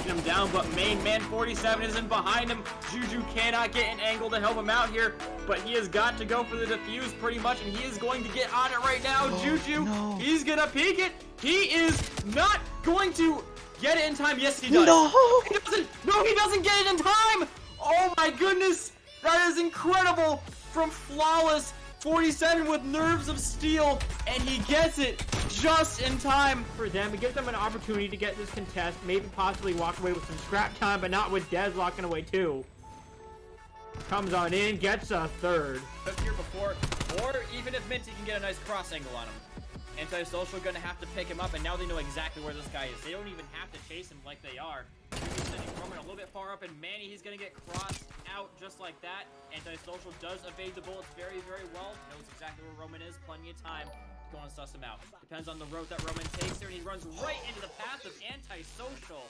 Him down, but main man 47 is in behind him. Juju cannot get an angle to help him out here, but he has got to go for the defuse pretty much, and he is going to get on it right now. Juju, he's gonna peek it. He is not going to get it in time. Yes, he does. No, he doesn't. No, he doesn't get it in time. Oh my goodness, that is incredible from Flawless 47 with nerves of steel, and he gets it just in time for them. It gives them an opportunity to get this contest, maybe possibly walk away with some scrap time, but not with Dez walking away too. Comes on in, gets a third. Here before, or even if Minty can get a nice cross angle on him. Antisocial gonna have to pick him up, and now they know exactly where this guy is. They don't even have to chase him like they are. He's sending Roman a little bit far up, and Manny, he's gonna get crossed out just like that. Antisocial does evade the bullets very, very well. Knows exactly where Roman is. Plenty of time to go and suss him out. Depends on the route that Roman takes here, and he runs right into the path of Antisocial.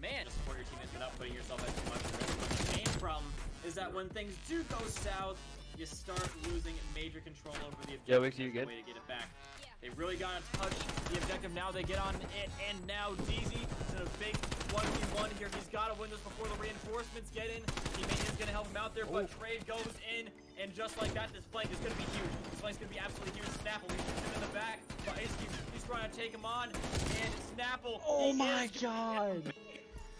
Man, just support your teammates without putting yourself at too much risk. But the main problem is that when things do go south, you start losing major control over the objective. Yeah, Wick, you good? Way to get it back. They really got to touch the objective now. They get on it, and now DZ is in a big 1v1 here. He's got to win this before the reinforcements get in. Teammate is going to help him out there, but Trade goes in, and just like that, this flank is going to be huge. This flank is going to be absolutely huge. Snapple, he's in the back, but he's trying to take him on, and Snapple. Oh my god!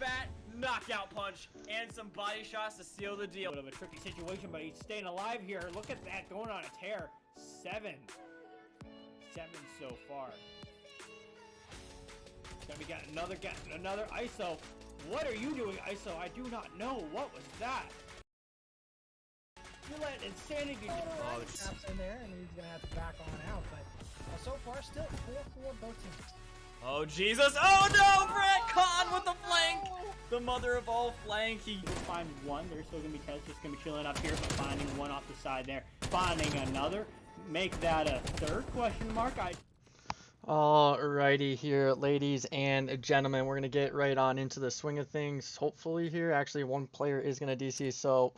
Fat knockout punch and some body shots to seal the deal. Bit of a tricky situation, but he's staying alive here. Look at that, going on a tear. 7 so far. We got another ISO. What are you doing, ISO? I do not know. What was that? You let insanity snaps in there, and he's gonna have to back on out. But so far, still 4-4 both teams. Oh Jesus! Oh no! Brett Kahn with the flank. The mother of all flank. He will find one. There's still gonna be Tez just gonna be chilling up here, but finding one off the side there. Finding another. Make that a third question mark. Alrighty here, ladies and gentlemen, we're gonna get right on into the swing of things. Hopefully here, actually one player is gonna DC, so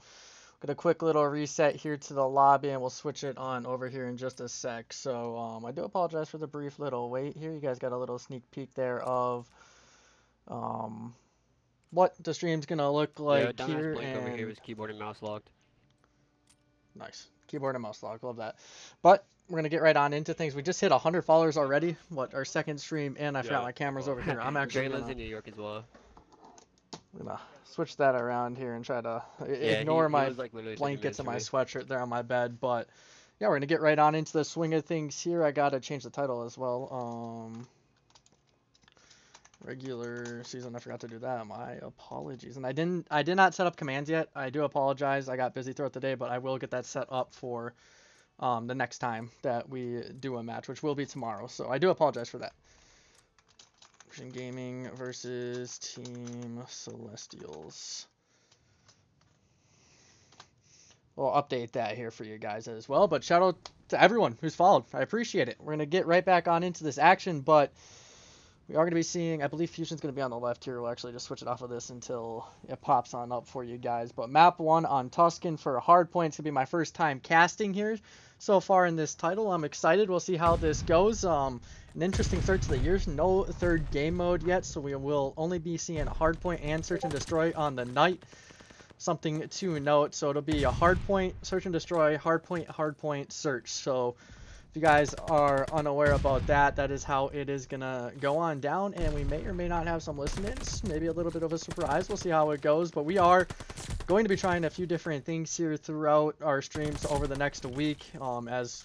Get a quick little reset here to the lobby, and we'll switch it on over here in just a sec. So I do apologize for the brief little wait here. You guys got a little sneak peek there of what the stream's gonna look like here. Blink over here And was keyboard and mouse locked. nice. Keyboard and mouse lock. Love that. But we're going to get right on into things. We just hit 100 followers already. What, our second stream, and I forgot my camera's over here. I'm actually Jay lives in New York as well. I'm going to switch that around here and try to ignore my blankets and my sweatshirt there on my bed. But yeah, we're going to get right on into the swing of things here. I got to change the title as well. Regular season, I forgot to do that. My apologies. And I did not set up commands yet. I do apologize. I got busy throughout the day, but I will get that set up for the next time that we do a match, which will be tomorrow. So I do apologize for that. Fuzion Gaming versus Team Celestials. We'll update that here for you guys as well. But shout out to everyone who's followed. I appreciate it. We're going to get right back on into this action, but we are going to be seeing, I believe Fusion's going to be on the left here. We'll actually just switch it off of this until it pops on up for you guys. But map 1 on Tuscan for hardpoints. It's going to be my first time casting here so far in this title. I'm excited. We'll see how this goes. An interesting start to the year. No third game mode yet, so we will only be seeing hardpoint and search and destroy on the night. Something to note. So it'll be a hardpoint, search and destroy, hardpoint, search. So if you guys are unaware about that, that is how it is going to go on down, and we may or may not have some listen-ins, maybe a little bit of a surprise. We'll see how it goes, but we are going to be trying a few different things here throughout our streams over the next week. As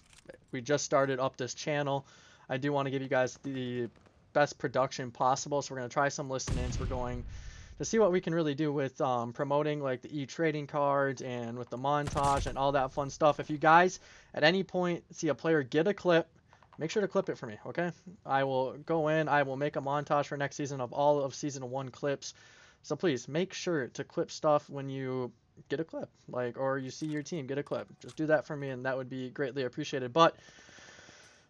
we just started up this channel, I do want to give you guys the best production possible, so we're going to try some listen-ins. We're going to see what we can really do with promoting like the e-trading cards and with the montage and all that fun stuff. If you guys at any point see a player get a clip, make sure to clip it for me, okay? I will go in, I will make a montage for next season of all of season 1 clips. So please make sure to clip stuff when you get a clip, like, or you see your team get a clip. Just do that for me, and that would be greatly appreciated. But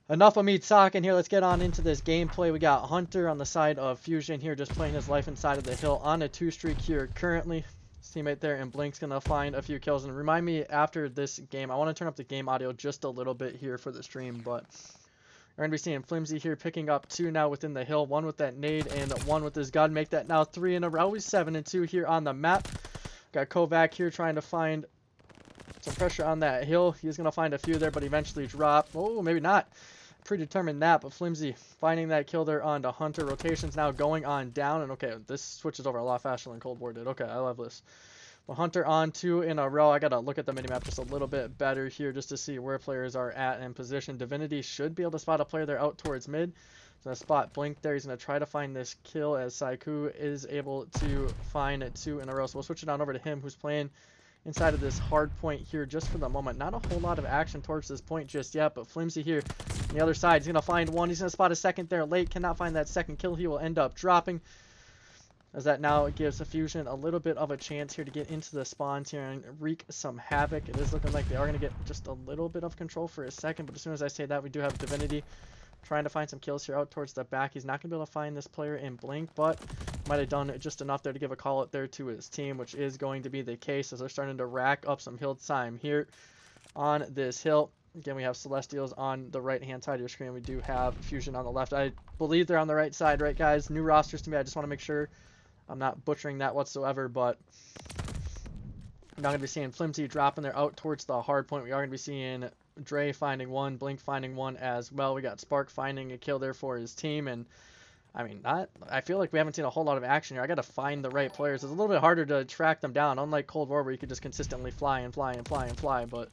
enough of me talking here. Let's get on into this gameplay. We got Hunter on the side of Fuzion here, just playing his life inside of the hill on a 2-streak here currently. His teammate there and Blink's going to find a few kills. And remind me after this game, I want to turn up the game audio just a little bit here for the stream. But we're going to be seeing Flimsy here picking up 2 now within the hill. 1 with that nade and 1 with his gun. Make that now 3 in a row. He's 7-2 here on the map. Got Kovac here trying to find some pressure on that hill. He's going to find a few there, but eventually drop. Oh, maybe not. Predetermined that, but Flimsy finding that kill there onto Hunter. Rotations now going on down, and okay, this switches over a lot faster than Cold War did. Okay, I love this. But Hunter on 2 in a row. I gotta look at the minimap just a little bit better here just to see where players are at in position. Divinity should be able to spot a player there out towards mid. He's gonna spot Blink there. He's gonna try to find this kill as Saiku is able to find 2 in a row. So we'll switch it on over to him, who's playing inside of this hard point here just for the moment. Not a whole lot of action towards this point just yet, but Flimsy here on the other side. He's going to find 1. He's going to spot a second there late. Cannot find that second kill. He will end up dropping, as that now gives Fuzion a little bit of a chance here to get into the spawns here and wreak some havoc. It is looking like they are going to get just a little bit of control for a second, but as soon as I say that, we do have Divinity trying to find some kills here out towards the back. He's not going to be able to find this player in Blink, but might have done just enough there to give a call out there to his team, which is going to be the case as they're starting to rack up some hill time here on this hill. Again, we have Celestials on the right-hand side of your screen. We do have Fuzion on the left. I believe they're on the right side, right, guys? New rosters to me. I just want to make sure I'm not butchering that whatsoever, but I'm not going to be seeing Flimsy dropping there out towards the hard point. We are going to be seeing Dre finding 1, Blink finding 1 as well. We got Spark finding a kill there for his team, and I mean, I feel like we haven't seen a whole lot of action here. I got to find the right players. It's a little bit harder to track them down, unlike Cold War where you could just consistently fly and fly and fly and fly, but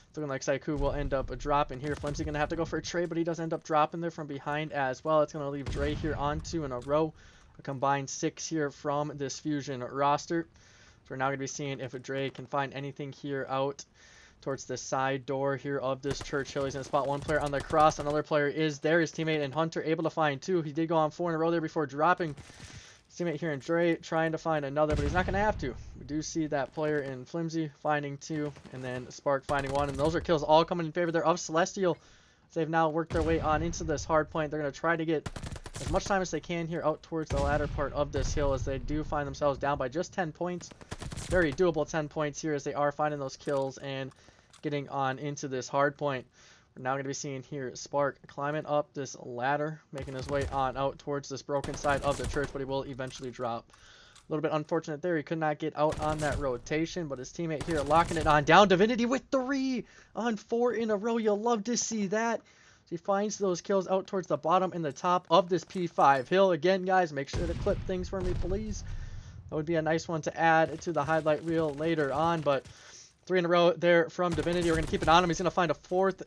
it's looking like Saiku will end up dropping here. Flimsy going to have to go for a trade, but he does end up dropping there from behind as well. It's going to leave Dre here on 2 in a row. A combined 6 here from this Fuzion roster. So we're now going to be seeing if Dre can find anything here out towards the side door here of this Churchill. He's going to spot 1 player on the cross. Another player is there. His teammate and Hunter able to find 2. He did go on 4 in a row there before dropping. His teammate here in Dre trying to find another, but he's not going to have to. We do see that player in Flimsy finding 2, and then Spark finding 1. And those are kills all coming in favor there of Celestial. They've now worked their way on into this hard point. They're going to try to get as much time as they can here out towards the latter part of this hill, as they do find themselves down by just 10 points. Very doable 10 points here as they are finding those kills and getting on into this hard point. We're now going to be seeing here Spark climbing up this ladder, making his way on out towards this broken side of the church, but he will eventually drop. A little bit unfortunate there. He could not get out on that rotation, but his teammate here locking it on down. Divinity with 3 on 4 in a row. You'll love to see that. So he finds those kills out towards the bottom and the top of this P5 hill. Again, guys, make sure to clip things for me, please. That would be a nice one to add to the highlight reel later on, but 3 in a row there from Divinity. We're going to keep it on him. He's going to find a 4th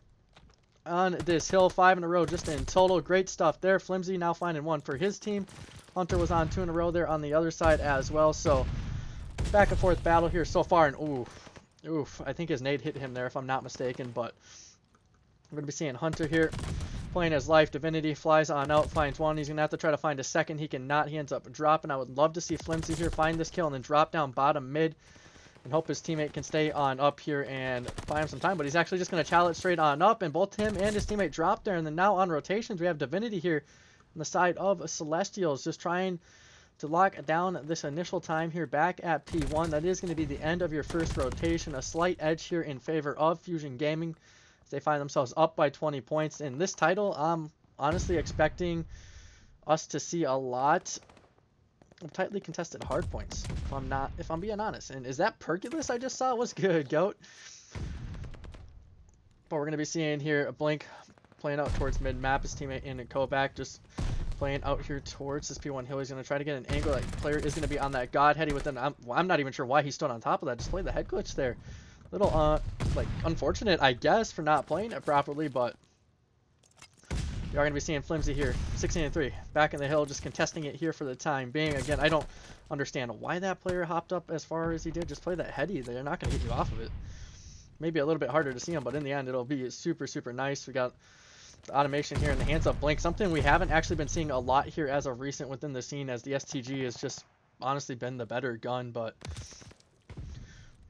on this hill. 5 in a row just in total. Great stuff there. Flimsy now finding 1 for his team. Hunter was on 2 in a row there on the other side as well. So back and forth battle here so far. And oof. I think his nade hit him there if I'm not mistaken. But we're going to be seeing Hunter here playing his life. Divinity flies on out, finds 1. He's going to have to try to find a second. He cannot. He ends up dropping. I would love to see Flimsy here find this kill and then drop down bottom mid. And hope his teammate can stay on up here and buy him some time. But he's actually just going to challenge straight on up. And both him and his teammate drop there. And then now on rotations, we have Divinity here on the side of Celestials, just trying to lock down this initial time here back at P1. That is going to be the end of your first rotation. A slight edge here in favor of Fuzion Gaming as they find themselves up by 20 points. In this title, I'm honestly expecting us to see a lot of tightly contested hard points, if I'm being honest. And is that Perculus I just saw? What's good, goat? But we're going to be seeing here a Blink playing out towards mid-map. His teammate in Kovac just playing out here towards this P1 hill. He's going to try to get an angle. That player is going to be on that God heady within. I'm not even sure why he stood on top of that. Just played the head glitch there. Little, like, unfortunate, I guess, for not playing it properly, but we are going to be seeing Flimsy here. 16-3. Back in the hill, just contesting it here for the time being. Again, I don't understand why that player hopped up as far as he did. Just play that heady. They're not going to get you off of it. Maybe a little bit harder to see him, but in the end, it'll be super, super nice. We got the automation here in the hands of Blink. Something we haven't actually been seeing a lot here as of recent within the scene, as the STG has just honestly been the better gun, but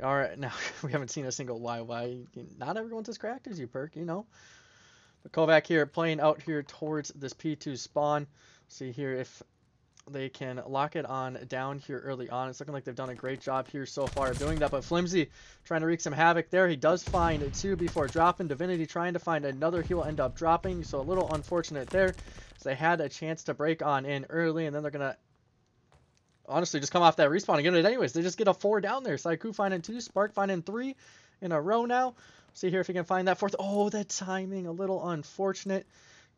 alright, now we haven't seen a single why. Not everyone's as cracked as you, Perk, you know. But Kovac here playing out here towards this P2 spawn. See here if they can lock it on down here early on. It's looking like they've done a great job here so far of doing that, but Flimsy trying to wreak some havoc there. He does find 2 before dropping. Divinity trying to find another. He will end up dropping, so a little unfortunate there. So they had a chance to break on in early, and then they're going to honestly just come off that respawn and get it anyways. They just get a 4 down there. Saiku finding 2, Spark finding 3 in a row now. See here if he can find that 4th. Oh, that timing, a little unfortunate.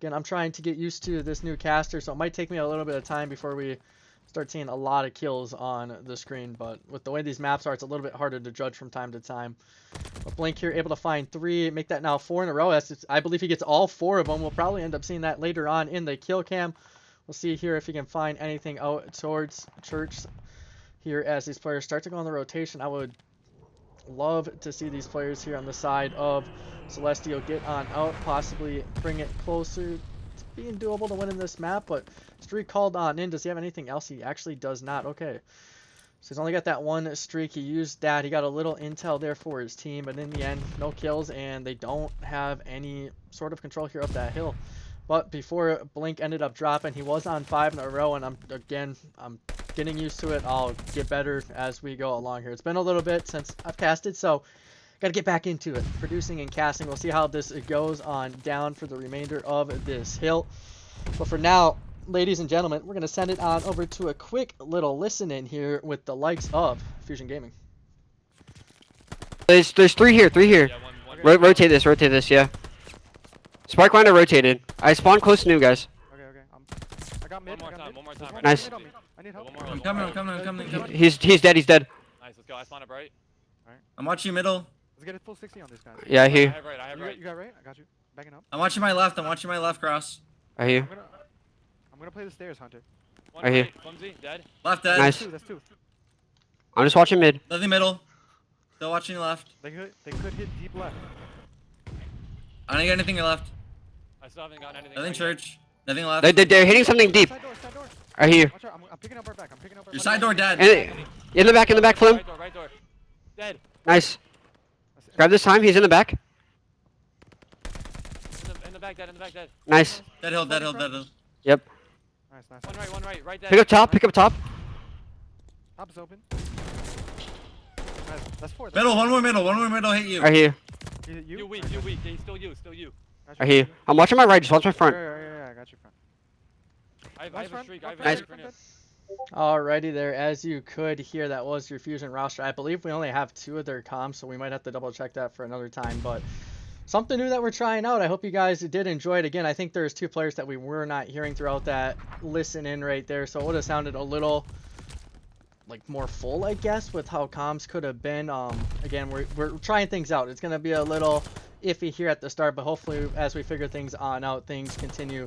Again, I'm trying to get used to this new caster, so it might take me a little bit of time before we start seeing a lot of kills on the screen. But with the way these maps are, it's a little bit harder to judge from time to time. But Blink here able to find 3, make that now 4 in a row. I believe he gets all 4 of them. We'll probably end up seeing that later on in the kill cam. We'll see here if he can find anything out towards Church here as these players start to go on the rotation. I would love to see these players here on the side of Celestial get on out, possibly bring it closer to being doable to winning this map. But streak called on in. Does he have anything else? He actually does not. Okay, so he's only got that 1 streak. He used that. He got a little intel there for his team, but in the end, no kills, and they don't have any sort of control here up that hill. But before Blink ended up dropping, he was on 5 in a row, and I'm getting used to it. I'll get better as we go along here. It's been a little bit since I've casted, so got to get back into it. Producing and casting. We'll see how this goes on down for the remainder of this hill. But for now, ladies and gentlemen, we're going to send it on over to a quick little listen in here with the likes of Fuzion Gaming. There's 3 here, 3 here. Yeah, Rotate this, yeah. Spark Winder rotated. I spawned close to new guys. Okay. I got mid. One more time. Nice. I need help. I'm coming. He's dead. Nice, let's go. I spawned up right. I'm watching middle. Let's get a full 60 on this guy. Yeah, I hear I you. have right. You got right? I got you. Backing up. I'm watching my left. Cross. I hear you. I'm gonna play the stairs, Hunter. One Right here. right, Flimsy, dead. Left dead. Nice. That's 2. I'm just watching mid. Nothing middle. Still watching left. They could hit deep left. I don't get anything left. I still haven't gotten anything. Nothing right yet. church. Nothing left. They're hitting something deep. Side door. I hear you. Watch out, I'm picking up our back. Your side door dead. And in the back, Flim. Right door. Dead. Nice. Grab this time. He's in the back. In the back, dead. Nice. Dead hill. Yep. Nice, nice. One right dead. Pick up top. Pick up top. Top is open. Nice. That's 4. Middle, one more middle hit you. Right here. You weak. Yeah, he's still you. Right here. I'm watching my right. Just watch my front. Yeah, I got your front. I have a streak. Nice. Alrighty there, as you could hear, that was your Fuzion roster. I believe we only have 2 of their comms, so we might have to double check that for another time, but something new that we're trying out. I hope you guys did enjoy it. Again, I think there's 2 players that we were not hearing throughout that listen in right there, so it would have sounded a little like more full, I guess, with how comms could have been. Again, we're trying things out. It's going to be a little iffy here at the start, but hopefully as we figure things on out, things continue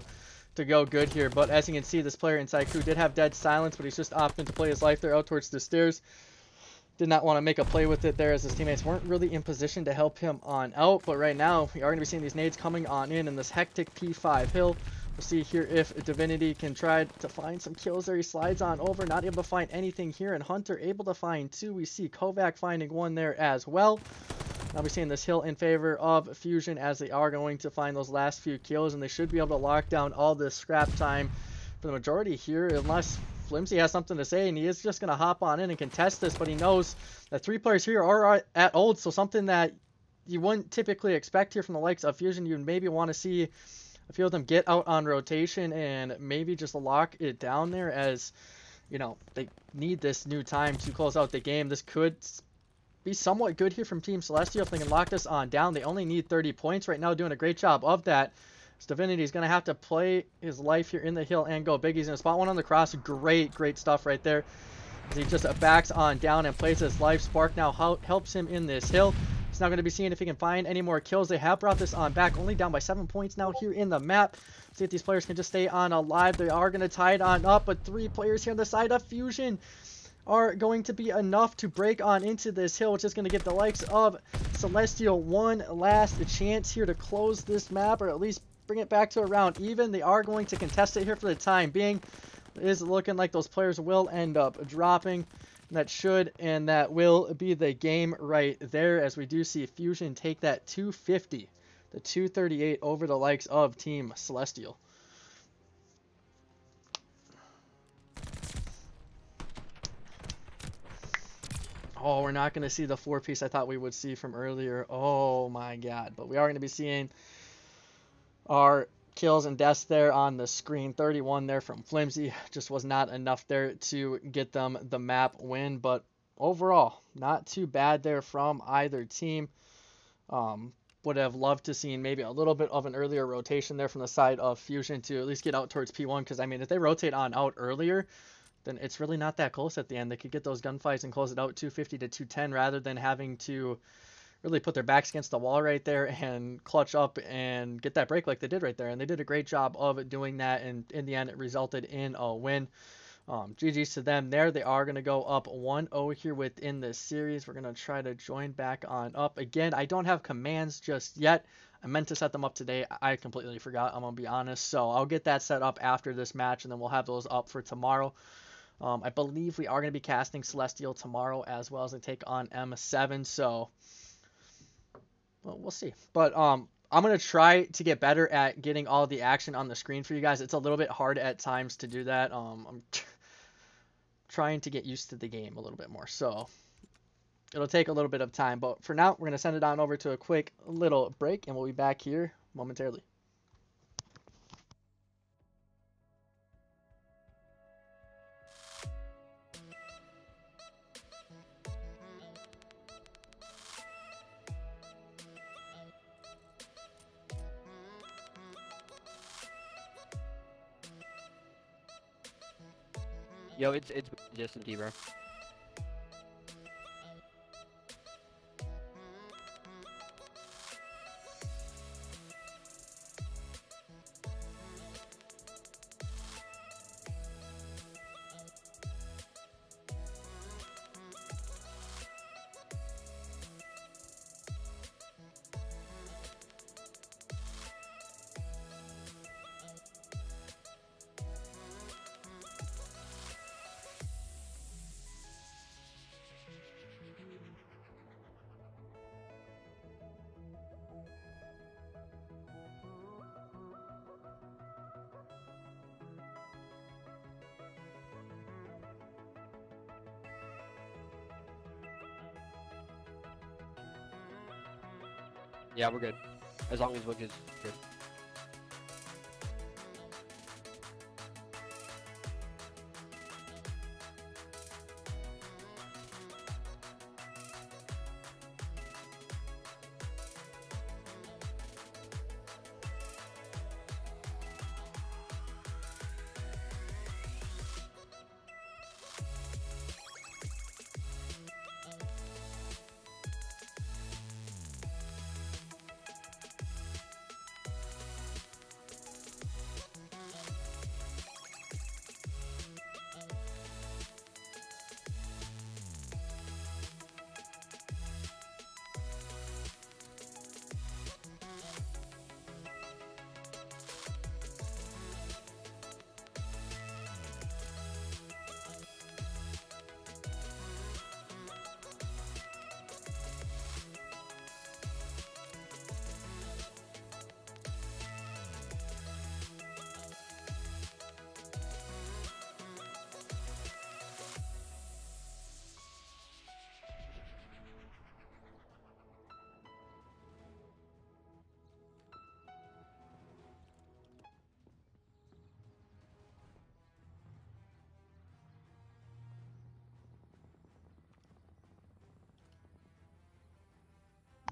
to go good here. But as you can see, this player inside crew did have dead silence, but he's just opting to play his life there out towards the stairs. Did not want to make a play with it there, as his teammates weren't really in position to help him on out. But right now, we are going to be seeing these nades coming on in this hectic P5 hill. We'll see here if Divinity can try to find some kills there. He slides on over, not able to find anything here, and Hunter able to find 2. We see Kovac finding 1 there as well. Now we're seeing this hill in favor of Fuzion, as they are going to find those last few kills, and they should be able to lock down all this scrap time for the majority here, unless Flimsy has something to say, and he is just going to hop on in and contest this, but he knows that 3 players here are at ult, so something that you wouldn't typically expect here from the likes of Fuzion. You maybe want to see a few of them get out on rotation and maybe just lock it down there, as, you know, they need this new time to close out the game. This could be somewhat good here from Team Celestial if they can lock this on down. They only need 30 points right now, doing a great job of that. Divinity is going to have to play his life here in the hill and go big. He's going to spot 1 on the cross. Great stuff right there, as he just backs on down and plays his life. Spark now helps him in this hill. He's now going to be seeing if he can find any more kills. They have brought this on back, only down by 7 points now here in the map. See if these players can just stay on alive. They are going to tie it on up, but 3 players here on the side of Fuzion are going to be enough to break on into this hill, which is going to give the likes of Celestial one last chance here to close this map, or at least bring it back to around even. They are going to contest it here for the time being. It is looking like those players will end up dropping. That should and that will be the game right there, as we do see Fuzion take that 250 to 238 over the likes of Team Celestial. Oh, we're not going to see the 4-piece I thought we would see from earlier. Oh my god. But we are going to be seeing our kills and deaths there on the screen. 31 there from Flimsy. Just was not enough there to get them the map win. But overall, not too bad there from either team. Would have loved to see maybe a little bit of an earlier rotation there from the side of Fuzion to at least get out towards P1. Because, I mean, if they rotate on out earlier, then it's really not that close at the end. They could get those gunfights and close it out 250 to 210 rather than having to really put their backs against the wall right there and clutch up and get that break like they did right there. And they did a great job of doing that, and in the end it resulted in a win. GG's to them there. They are going to go up 1-0 here within this series. We're going to try to join back on up. Again, I don't have commands just yet. I meant to set them up today. I completely forgot, I'm going to be honest. So I'll get that set up after this match, and then we'll have those up for tomorrow. I believe we are going to be casting Celestial tomorrow as well, as they take on M7. So well, we'll see. But I'm going to try to get better at getting all the action on the screen for you guys. It's a little bit hard at times to do that. I'm trying to get used to the game a little bit more. So it'll take a little bit of time. But for now, we're going to send it on over to a quick little break, and we'll be back here momentarily. Yo, it's just empty, bro. Yeah, we're good. As long as Book is good.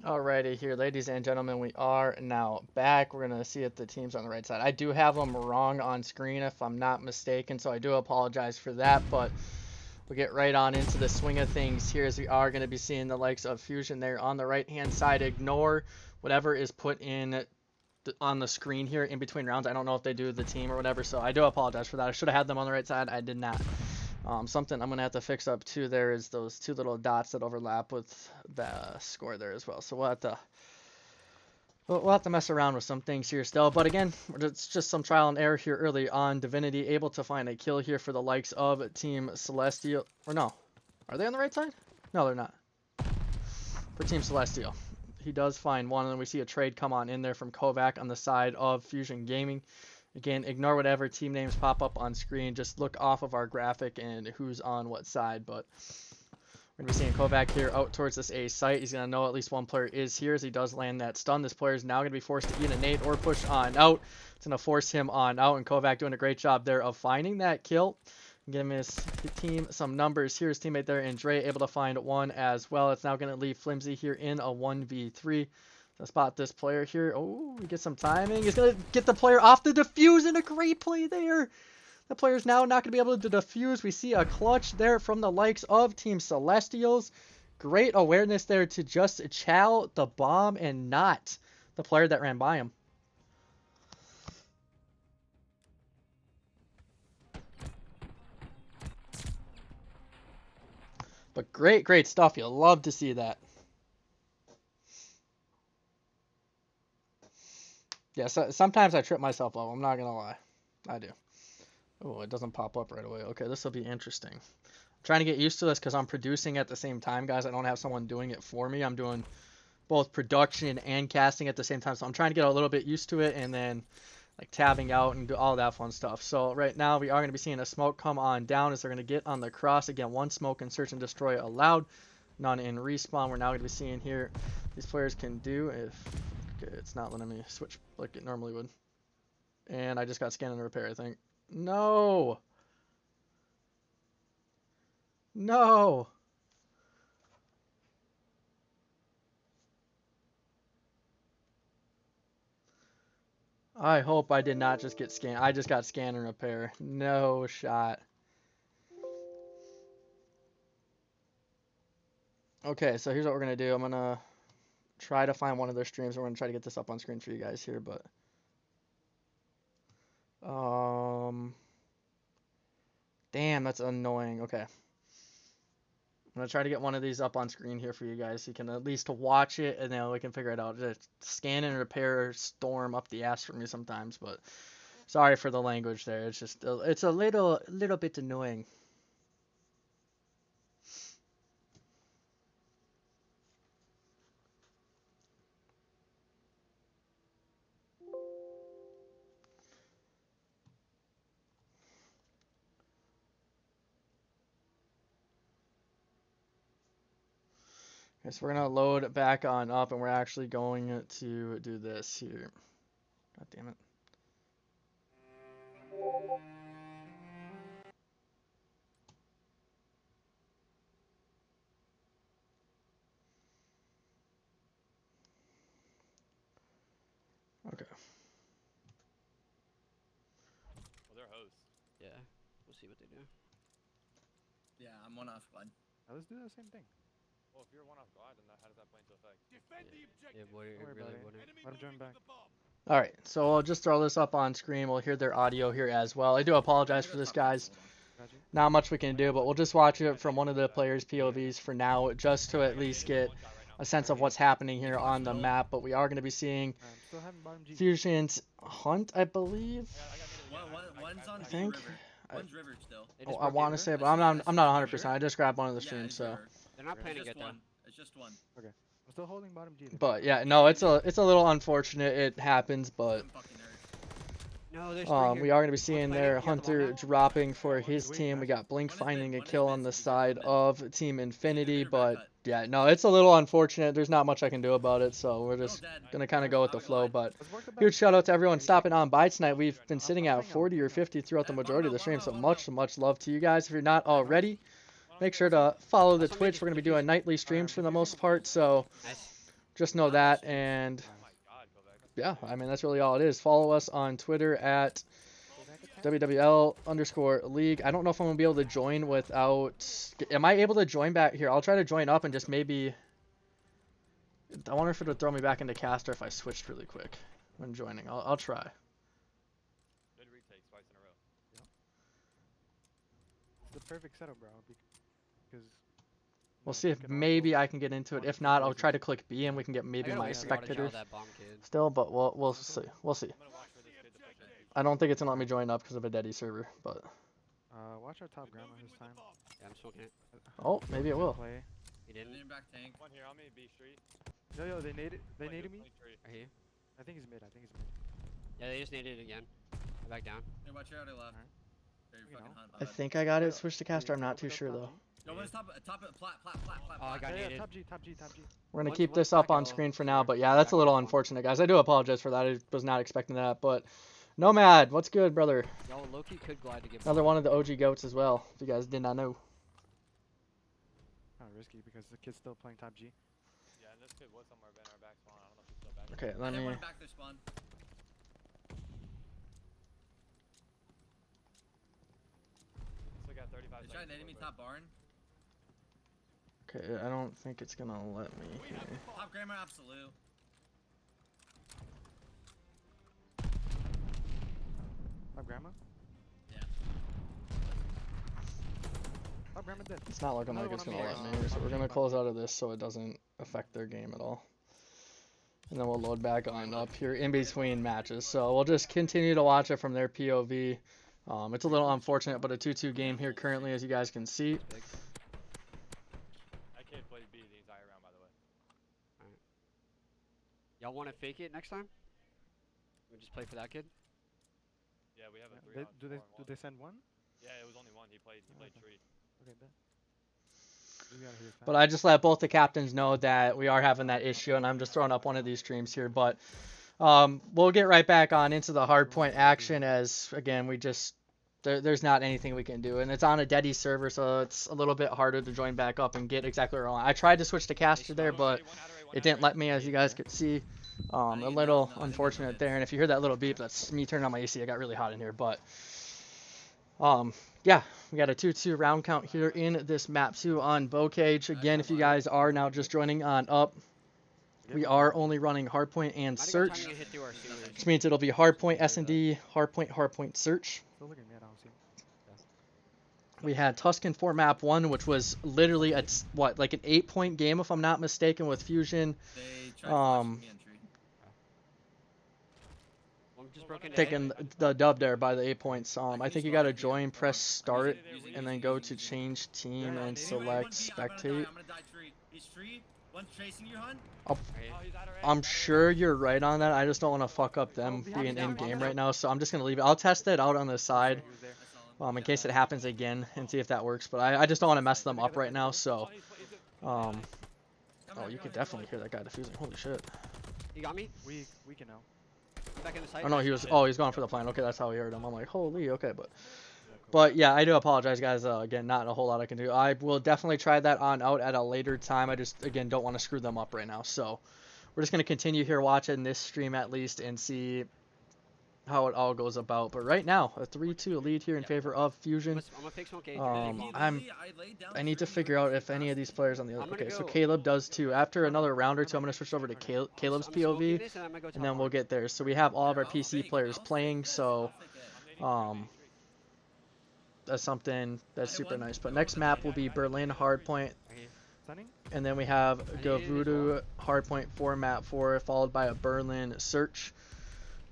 Alrighty, here, ladies and gentlemen, we are now back. We're gonna see if the team's on the right side. I do have them wrong on screen, if I'm not mistaken, so I do apologize for that. But we'll get right on into the swing of things here, as we are gonna be seeing the likes of Fuzion there on the right-hand side. Ignore whatever is put in on the screen here in between rounds. I don't know if they do the team or whatever, so I do apologize for that. I should have had them on the right side. I did not. Something I'm going to have to fix up too there is those two little dots that overlap with the score there as well. So we'll have to mess around with some things here still. But again, it's just some trial and error here early on. Divinity able to find a kill here for the likes of Team Celestial. Or no. Are they on the right side? No, they're not. For Team Celestial. He does find one, and we see a trade come on in there from Kovac on the side of Fuzion Gaming. Again, ignore whatever team names pop up on screen. Just look off of our graphic and who's on what side. But we're going to be seeing Kovac here out towards this A site. He's going to know at least one player is here as he does land that stun. This player is now going to be forced to eat a nade or push on out. It's going to force him on out, and Kovac doing a great job there of finding that kill. Giving his team some numbers. Here's teammate there, and Dre able to find one as well. It's now going to leave Flimsy here in a 1v3. To spot this player here. Oh, we get some timing. He's going to get the player off the defuse, and a great play there. The player's now not going to be able to defuse. We see a clutch there from the likes of Team Celestials. Great awareness there to just chow the bomb and not the player that ran by him. But great stuff. You'll love to see that. Yeah, so sometimes I trip myself up. I'm not going to lie. I do. Oh, it doesn't pop up right away. Okay, this will be interesting. I'm trying to get used to this because I'm producing at the same time, guys. I don't have someone doing it for me. I'm doing both production and casting at the same time. So I'm trying to get a little bit used to it and then like tabbing out and do all that fun stuff. So right now we are going to be seeing a smoke come on down as they're going to get on the cross. Again, one smoke and search and destroy allowed. None in respawn. We're now going to be seeing here these players can do if... Okay, it's not letting me switch like it normally would. And I just got scan and repair, I think. No! No! I hope I did not just get scan. I just got scan and repair. No shot. Okay, so here's what we're going to do. I'm going to try to find one of their streams. We're going to try to get this up on screen for you guys here, but... Damn, that's annoying. Okay. I'm going to try to get one of these up on screen here for you guys so you can at least watch it, and then we can figure it out. Just scan and repair storm up the ass for me sometimes, but sorry for the language there. It's just, it's a little bit annoying. Okay, so we're gonna load back on up, and we're actually going to do this here. God damn it. Okay. Well, they're hosts. Yeah, we'll see what they do. Yeah, I'm one off squad. Now let's do the same thing. Well, if you're one off guard, then how does that play into effect? Yeah, boy, it Don't worry really about wouldn't. it. Let him join back. All right, so I'll just throw this up on screen. We'll hear their audio here as well. I do apologize for this, guys. Got you. Not much we can do, but we'll just watch it from one of the players' POVs for now, just to at least get a sense of what's happening here on the map. But we are going to be seeing I'm still having bottom G. Fusion's Hunt, I believe. One's on I B think. river. One's river still. They Oh, just I broke the want to river? say, but I'm not 100%. I just grabbed one of the Yeah, streams, it's so. river. They're not It's planning just it though. one. It's just one. I'm still holding bottom G. But yeah, no, it's a little unfortunate. It happens, but I'm fucking nerd. No, there's three we here. are going to be seeing One's their planning. You got the ball Hunter now? dropping for One's his waiting, team. We guys. got Blink One is finding mid, a one is kill mid, on the so we side got of Team Infinity, mid or but back cut. yeah, no, it's a little unfortunate. There's not much I can do about it, so we're just Dead. gonna kind of go with the Not gonna flow. lie. But Let's work the huge back. shout out to everyone stopping on by tonight. We've been sitting I'm at playing 40 or out. 50 throughout the Yeah, majority of the bottom stream, so out. much love to you guys. If you're not already, make sure to follow the That's what made Twitch. you We're gonna be confused. doing nightly streams I'm for the confusing most with part, so Nice. just know that. And Oh my god, go back. yeah, I mean that's really all it is. Follow us on Twitter at WWL_league. I don't know if I'm gonna be able to join without. Am I able to join back here? I'll try to join up and just maybe. I wonder if it would throw me back into caster if I switched really quick when joining. I'll try. Good retakes twice in a row. It's the perfect setup, bro. Because We'll see if maybe I can get into it. If not, I'll try to click B and we can get maybe I gotta my wait for y'all to shout spectators that bomb kid. still. But we'll see. We'll see. I'm gonna watch for this kid to push it. I don't think it's gonna let me join up because of a Deddy server. But watch our top grandma this time. Yeah, I'm smoking it. oh, maybe it will. Play. He didn't. Lean back tank. One here on me, B Street. Yo, they naded. They Play naded good, me. play tree. Right here. I think he's mid. Yeah, they just naded it again. I back down. Hey, watch your other left. Alright. Very You fucking know. hot. I think I got it switched to caster. I'm not too sure though. Yo, one's top plat. Oh, I got Yeah, naded. top G. We're gonna One's- keep one's this up back on L screen for for now, sure. but yeah, that's a Back little L one. unfortunate, guys. I do apologize for that. I was not expecting that, but Nomad, what's good, brother? Y'all Loki could glide to get Another bomb. one of the OG goats as well. If you guys did not know. Kind of risky because the kid's still playing top G. Yeah, and this kid was somewhere in our back spawn. I don't know if he's still back. Okay, let me. One back there spawn. Still got 35 They seconds. tried nading me top barn. Okay, I don't think it's gonna let me here. Top grammar absolute. Top grandma. Yeah. Top grandma dead. It's not looking Another like it's one gonna on let me. me, so we're gonna close out of this so it doesn't affect their game at all. And then we'll load back on up here in between matches. So we'll just continue to watch it from their POV. It's a little unfortunate, but a 2-2 game here currently, as you guys can see. Big. That kid played B the entire round, by the way. Y'all want to fake it next time? We just play for that kid. Yeah, we have a 3 They, on do they 4 and do 1. they send one? Yeah, it was only one. He played tree. Okay, bet. We gotta hear fast. But I just let both the captains know that we are having that issue, and I'm just throwing up one of these streams here. But we'll get right back on into the hardpoint action as, again, we just, there's not anything we can do. And it's on a Deddy server, so it's a little bit harder to join back up and get exactly where I want. I tried to switch to caster there, but it didn't let me, as you guys could see. A little unfortunate there. And if you hear that little beep, that's me turning on my AC. I got really hot in here. But yeah, we got a 2-2 round count here in this map 2 on Bocage. Again, if you guys are now just joining on up, we are only running hardpoint and Might have got search, time to hit through our sewers. which means it'll be hardpoint S&D, hardpoint search. Still looking mid. I don't see him. We had Tuscan for map 1, which was literally a, what, like an 8-point game if I'm not mistaken with Fuzion. They tried flashing me in tree. One just broke into A. Taking the dub there by the 8 points. I think you gotta join, press start, and then go to change team and select spectate. I'm gonna die tree. He's tree. One's chasing you, hun. Right here. Oh, he's out already. I'm sure you're right on that. I just don't want to fuck up them being in game right now, so I'm just gonna leave it. I'll test it out on the side, He was there. in case it happens again and see if that works. But I just don't want to mess them up right now. So, Oh, you could definitely hear that guy defusing. Holy shit. You got me? We can know. Back in the site. Oh no, he was. Oh, he's going for the plan. Okay, that's how he heard him. I'm like, holy. Okay, but. Yeah, cool. But yeah, I do apologize, guys. Again, not a whole lot I can do. I will definitely try that on out at a later time. I just, again, don't want to screw them up right now. So we're just going to continue here watching this stream at least and see how it all goes about. But right now, a 3-2 lead here in favor of Fuzion. I'm gonna fake smoke. I need to figure out if any of these players on the other. Okay, so Caleb does too. After another round or two, I'm going to switch over to Caleb's POV, and then we'll get there. So we have all of our PC players playing, so that's something that's super nice. But next map will be Berlin Hardpoint, Stunning? and then we have Gavudu Hardpoint 4 map 4, followed by a Berlin Search.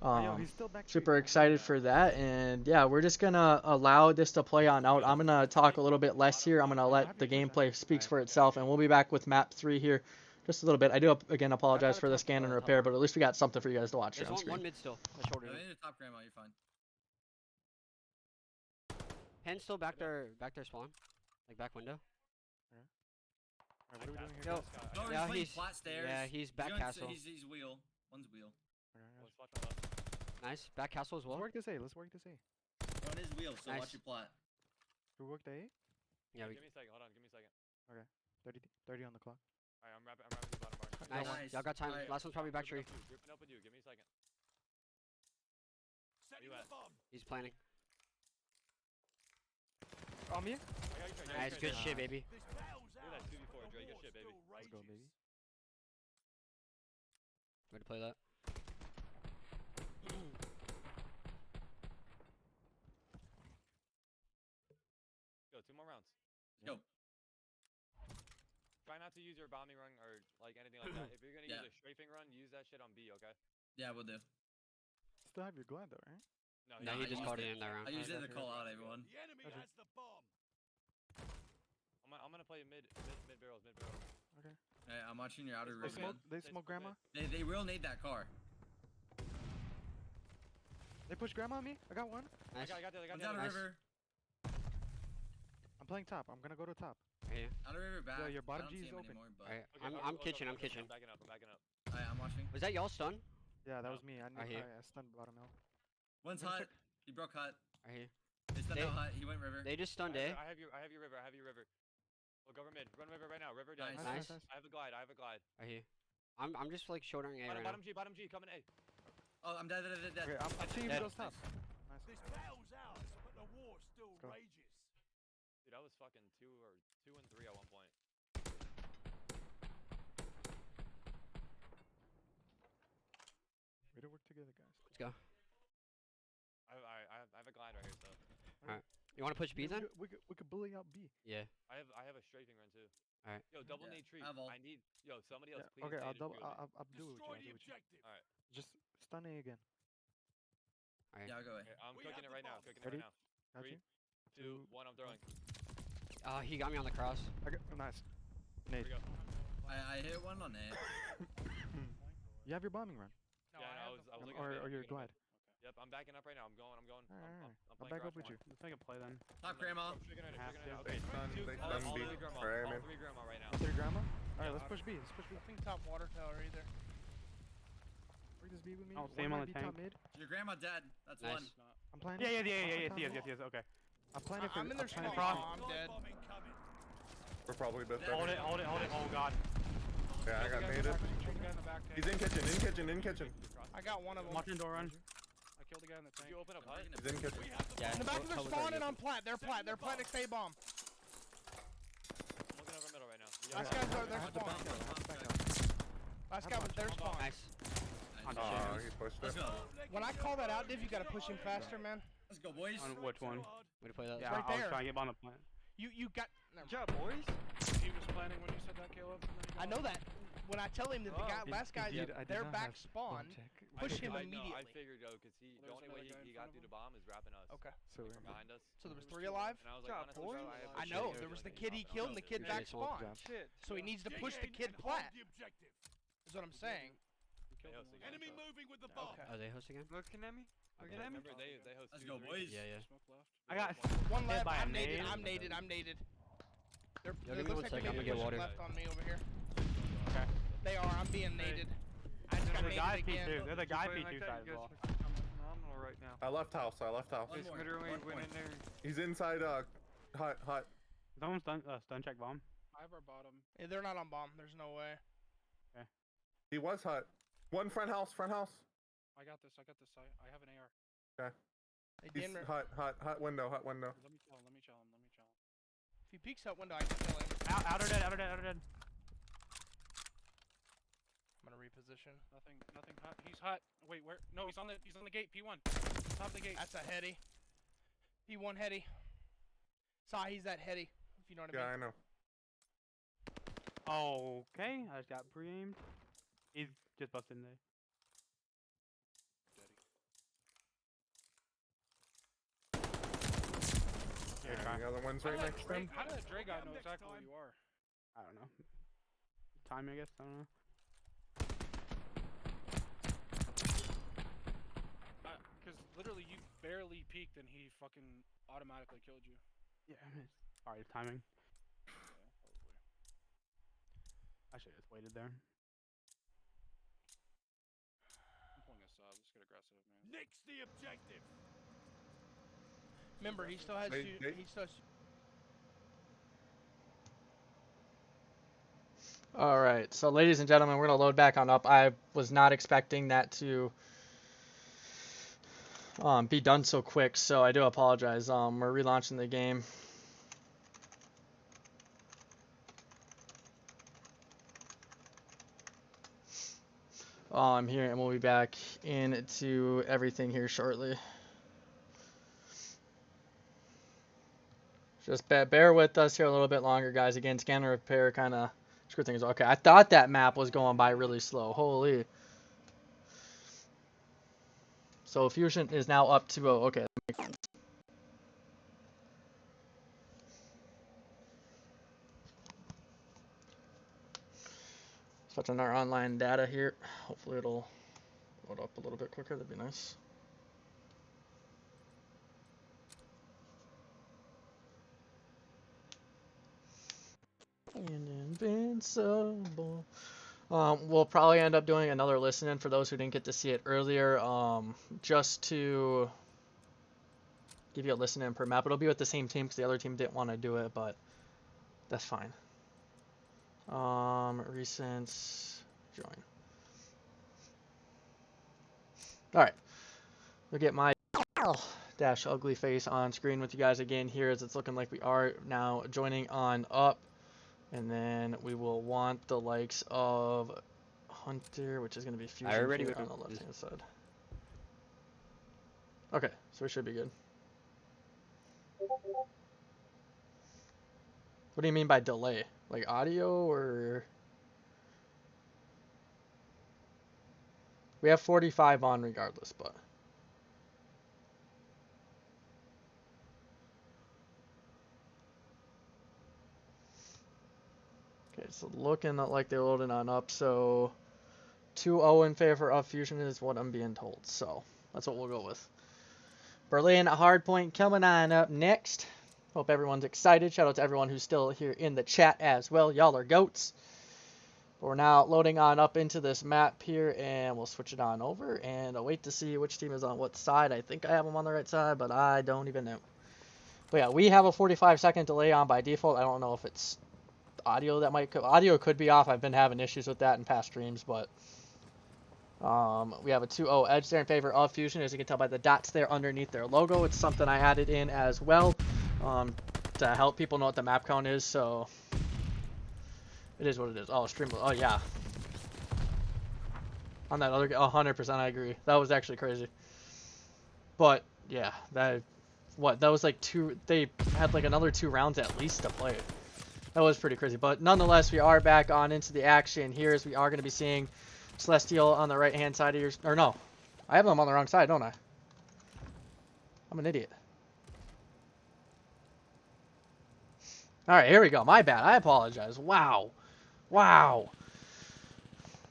Yo, he's still back Super excited for that, and yeah, we're just gonna allow this to play on out. I'm gonna talk a little bit less here. I'm gonna let the gameplay speaks for itself, and we'll be back with map 3 here just a little bit. I do again apologize for the scan and repair, but at least we got something for you guys to watch here on There's screen. one mid still. A shoulder. No, they need a top grandma. You're fine. Hen's still back there spawn. Like back window. Alright, what are we doing here? Yo. guys? No, Yeah, he's playing he's- flat stairs. yeah, he's back going castle. He's wheel. One's wheel. Alright, Let's watch on left. Nice. Back castle as let's well. work this A. Let's work this A. One is wheel, so Nice. watch your plot. We work the A? Yeah. We, Give me a second. Hold on. Give me a second. 30 on the clock. Alright, I'm wrapping the bottom bar. nice. Nice. Y'all got time. Alright. Last one's probably back tree. Gripping up with you. Give me a second. Where you at? He's planning. On me? I got you, Trey. Nice. Good shit, baby. Look at that 2v4, Dre. Good shit, baby. Let's go, baby. Way to play that. Go, 2 more rounds. Go. Try not to use your bombing run or like anything like that. If you're gonna Yeah. use a strafing run, use that shit on B, okay? Yeah, we'll do. Still have your glide though, right? No, he I just used called it it. in that round. I used it to gotcha, call gotcha. out everyone. I'm gonna play mid barrels. Hey, I'm watching your outer They room. smoke, man. they smoke grandma? They will need that car. They push grandma on me? I got one. Nice. I got the One's other. outer Nice. river. I'm playing top. I'm gonna go to top. Right here. Outer river back. your bottom I don't G see is him open. anymore, but Alright. Okay, I'm hold kitchen. on, I'm kitchen. I'm backing up. Alright, I'm watching. Was that y'all stun? Yeah, that No. was me. I Right here. stunned bottom hill. One's Gonna hot. check. He broke hot. Right here. They stunned They- out hot. He went river. They just stunned A. I have your river. We'll go over mid. Run river right now. River dead. Nice. Nice. I have a glide. Right here. I'm just like shouldering A right now. Bottom G, coming A. Oh, I'm dead. Okay, I'm seeing if he Dead. goes top. Nice. Dude, I was fucking 2 and 3 at one point. Way to work together, guys. Let's go. I have a glide right here, so You want to push B then? We could bully out B. Yeah. I have a strafing run too. Alright. Yo, double Yeah, nade tree. I have all. I need somebody else. Yeah, Please. okay, stay I'll to double. shoot me. I'll do it with you. Alright. Just stun A again. Alright. Yeah, I'll go away. Okay, I'm cooking it right now. Ready? now. Got 3, you. 2, 1. I'm throwing. He got me on the cross. Nice. Here Nate. we go. I hit one on it. You have your bombing run. Yeah, no, I was looking Or at your glide. Yep, I'm backing up right now. I'm going. Alright. I'm I'll playing back up garage with you. one. Let's make a play then. Top grandma. Tricking it, Half tricking it. they Okay, stun- two, they all stun three beat grandma. for All aiming. 3 grandma right now. Three grandma. Alright, let's push B. Let's push B. I think top water tower either. Work this B with me. Oh, One same on might the be top tank. mid. Your grandma dead. That's Nice. one. I'm playing. Yeah, it. I'm playing yes. top mid. Okay. I'm playing it for. I'm in their playing spawn. it for- I'm dead. We're probably both Hold dead. Hold it. Oh god. Yeah, I got native. He's in kitchen. I got one of them. Watching door run. I killed the guy in the tank. You open up hut? He's in kitchen. Yeah. In the back of their Cover spawn the- and on plat. They're plat. They're plat next to A-bomb. I'm looking over middle right now. Last guy's over their I have the spawn. back out. I have the back out. Last guy was their spawn. Nice. Oh, he pushed Let's it. go. When I call that out, Div, you gotta push him faster, man. Let's go, boys. On which one? Way to play that. Yeah, right I was there. trying to get on the plant. You got. Never mind. job, boys. He was planning when you said that, Caleb. I know that. When I tell him that the guy, last guy's Indeed, I did their not back have spawn, bomb check. push him I immediately. figured though, cause the There's only way another guy in he got front through of the bomb is wrapping us. Okay. So From behind us. So there was 3 alive. And I was like, Job, honestly, bro, boys. I know. There was the kid he killed and the kid back Appreciate it, spawn. Job. Shit. So he needs to push the kid plat. Is what I'm saying. Enemy moving with the bomb. Okay. Are they host again? Looking at me. Looking at me. Remember they host Let's 2, go, 3. boys. Yeah, yeah. Smoke left. I got. One Hit left. by a I'm naded. nade. I'm naded. I'm naded. There Yo, looks give me one like sec, they I'm may gonna be get pushing water. left on me over here. Okay. They are. I'm being naded. I just got There's a guy naded again. P2. There's a guy playing P2 like that, side you as guys well. I'm phenomenal right now. I left house. One more. literally 1 went point. in there. He's inside hut. Someone stun check bomb. I have our bottom. Yeah, they're not on bomb. There's no way. He was hut. One front house. I got this. I have an AR. Okay. They He's didn't. hut window. Let me chill him. If he peeks out window, I can kill him. Outer dead. I'm gonna reposition. Nothing hot. He's hot. Wait, where? No, he's on the gate. P1. Top of the gate. That's a heady. P1 heady. Saw he's that heady. If you know what I Yeah, mean. I know. Okay, I just got pre-aimed. He's just busted in there. Yeah, the other one's right next to him. How did that Dre guy know exactly where you are? I don't know. Timing, I guess. I don't know. Because literally you barely peeked and he fucking automatically killed you. Yeah, sorry, timing. Yeah, probably. I should have just waited there. I'm pulling a sub. Let's get aggressive, man. Next the objective. Remember, he still has They- he still has. All right, so ladies and gentlemen, we're gonna load back on up. I was not expecting that to be done so quick, so I do apologize. We're relaunching the game. I'm here, and we'll be back into everything here shortly. Just bear with us here a little bit longer, guys. Again, scan and repair kind of screw things. Okay, I thought that map was going by really slow. Holy. So Fusion is now up 2-0. Okay, that makes sense. Switching our online data here. Hopefully it'll load up a little bit quicker. That'd be nice. And invincible. We'll probably end up doing another listen-in for those who didn't get to see it earlier, just to give you a listen-in per map. It'll be with the same team because the other team didn't want to do it, but that's fine. Recent join. All right, we'll get my dash ugly face on screen with you guys again here, as it's looking like we are now joining on up. And then we will want the likes of Hunter, which is going to be Fusion here on the left-hand side. Okay, so we should be good. What do you mean by delay? Like audio or? We have 45 on regardless, but. Okay, so looking like they're loading on up, so 2-0 in favor of Fusion is what I'm being told, so that's what we'll go with. Berlin Hardpoint coming on up next. Hope everyone's excited. Shout out to everyone who's still here in the chat as well. Y'all are goats. But we're now loading on up into this map here, and we'll switch it on over, and I'll wait to see which team is on what side. I think I have them on the right side, but I don't even know. But yeah, we have a 45-second delay on by default. I don't know if it's audio that might audio could be off. I've been having issues with that in past streams, but we have a 2-0 edge there in favor of Fusion, as you can tell by the dots there underneath their logo. It's something I added in as well to help people know what the map count is, so it is what it is. Oh, stream. Oh yeah, on that other 100% I agree. That was actually crazy. But yeah, that was like they had like another 2 rounds at least to play. That was pretty crazy, but nonetheless, we are back on into the action here, as we are going to be seeing Celestial on the right-hand side of your... Or no, I have them on the wrong side, don't I? I'm an idiot. All right, here we go. My bad. I apologize. Wow. Wow.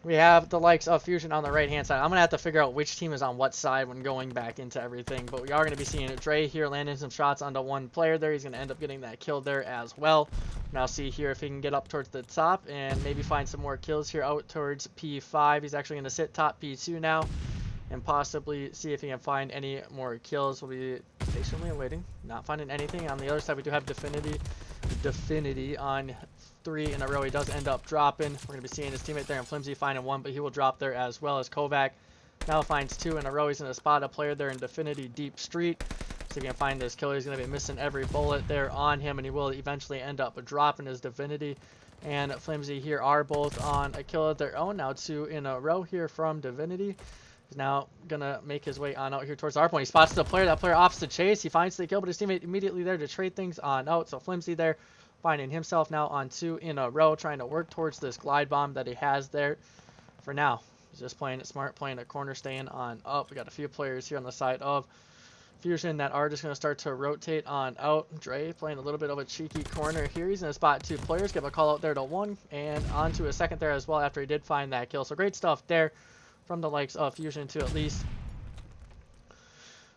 we have the likes of Fuzion on the right-hand side. I'm going to have to figure out which team is on what side when going back into everything. But we are going to be seeing Dre here landing some shots onto one player there. He's going to end up getting that kill there as well. Now see here if he can get up towards the top and maybe find some more kills here out towards P5. He's actually going to sit top P2 now and possibly see if he can find any more kills. We'll be patiently waiting, not finding anything. On the other side, we do have Definity on 3 in a row. He does end up dropping. We're going to be seeing his teammate there and Flimsy finding 1, but he will drop there as well as Kovac. Now finds 2 in a row. He's going to spot a player there in Definity Deep Street. So if he can find this killer, he's going to be missing every bullet there on him, and he will eventually end up dropping his Divinity. And Flimsy here are both on a kill of their own. Now 2 in a row here from Divinity. He's now going to make his way on out here towards the hardpoint. He spots the player. That player opts to chase. He finds the kill, but his teammate immediately there to trade things on out. So Flimsy there finding himself now on 2 in a row, trying to work towards this glide bomb that he has there. For now, he's just playing it smart, playing a corner, staying on up. We got a few players here on the side of Fuzion that are just going to start to rotate on out. Dre playing a little bit of a cheeky corner here. He's going to spot 2 players, give a call out there to 1, and onto a second there as well after he did find that kill. So great stuff there from the likes of Fuzion to at least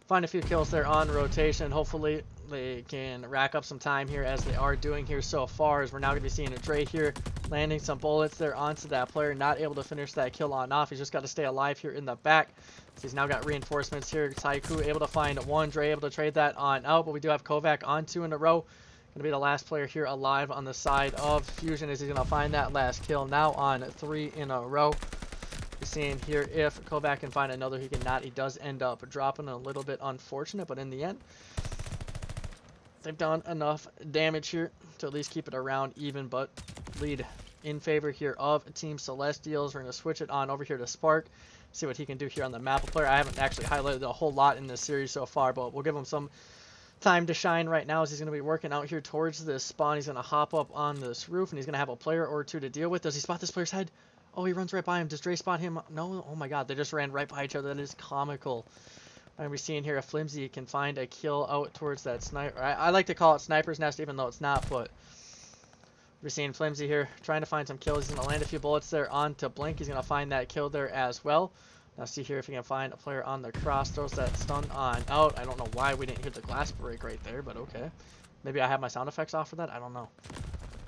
find a few kills there on rotation. Hopefully they can rack up some time here as they are doing here so far, as we're now going to be seeing a Dre here landing some bullets there onto that player, not able to finish that kill on off. He's just got to stay alive here in the back. So he's now got reinforcements here. Taiku able to find 1, Dre able to trade that on out, but we do have Kovac on 2 in a row. Going to be the last player here alive on the side of Fuzion as he's going to find that last kill now on 3 in a row. We're seeing here if Kovac can find another. He cannot. He does end up dropping, a little bit unfortunate, but in the end they've done enough damage here to at least keep it around even, but lead in favor here of Team Celestials. We're going to switch it on over here to Spark, see what he can do here on the map player. I haven't actually highlighted a whole lot in this series so far, but we'll give him some time to shine right now as he's going to be working out here towards this spawn. He's going to hop up on this roof, and he's going to have a player or 2 to deal with. Does he spot this player's head? Oh, he runs right by him. Does Dre spot him? No. Oh my god, they just ran right by each other. That is comical. And we're seeing here if Flimsy can find a kill out towards that sniper. I like to call it Sniper's Nest even though it's not, but we're seeing Flimsy here trying to find some kills. He's going to land a few bullets there onto Blink. He's going to find that kill there as well. Now see here if he can find a player on the cross. Throws that stun on out. I don't know why we didn't hear the glass break right there, but okay. Maybe I have my sound effects off for that. I don't know.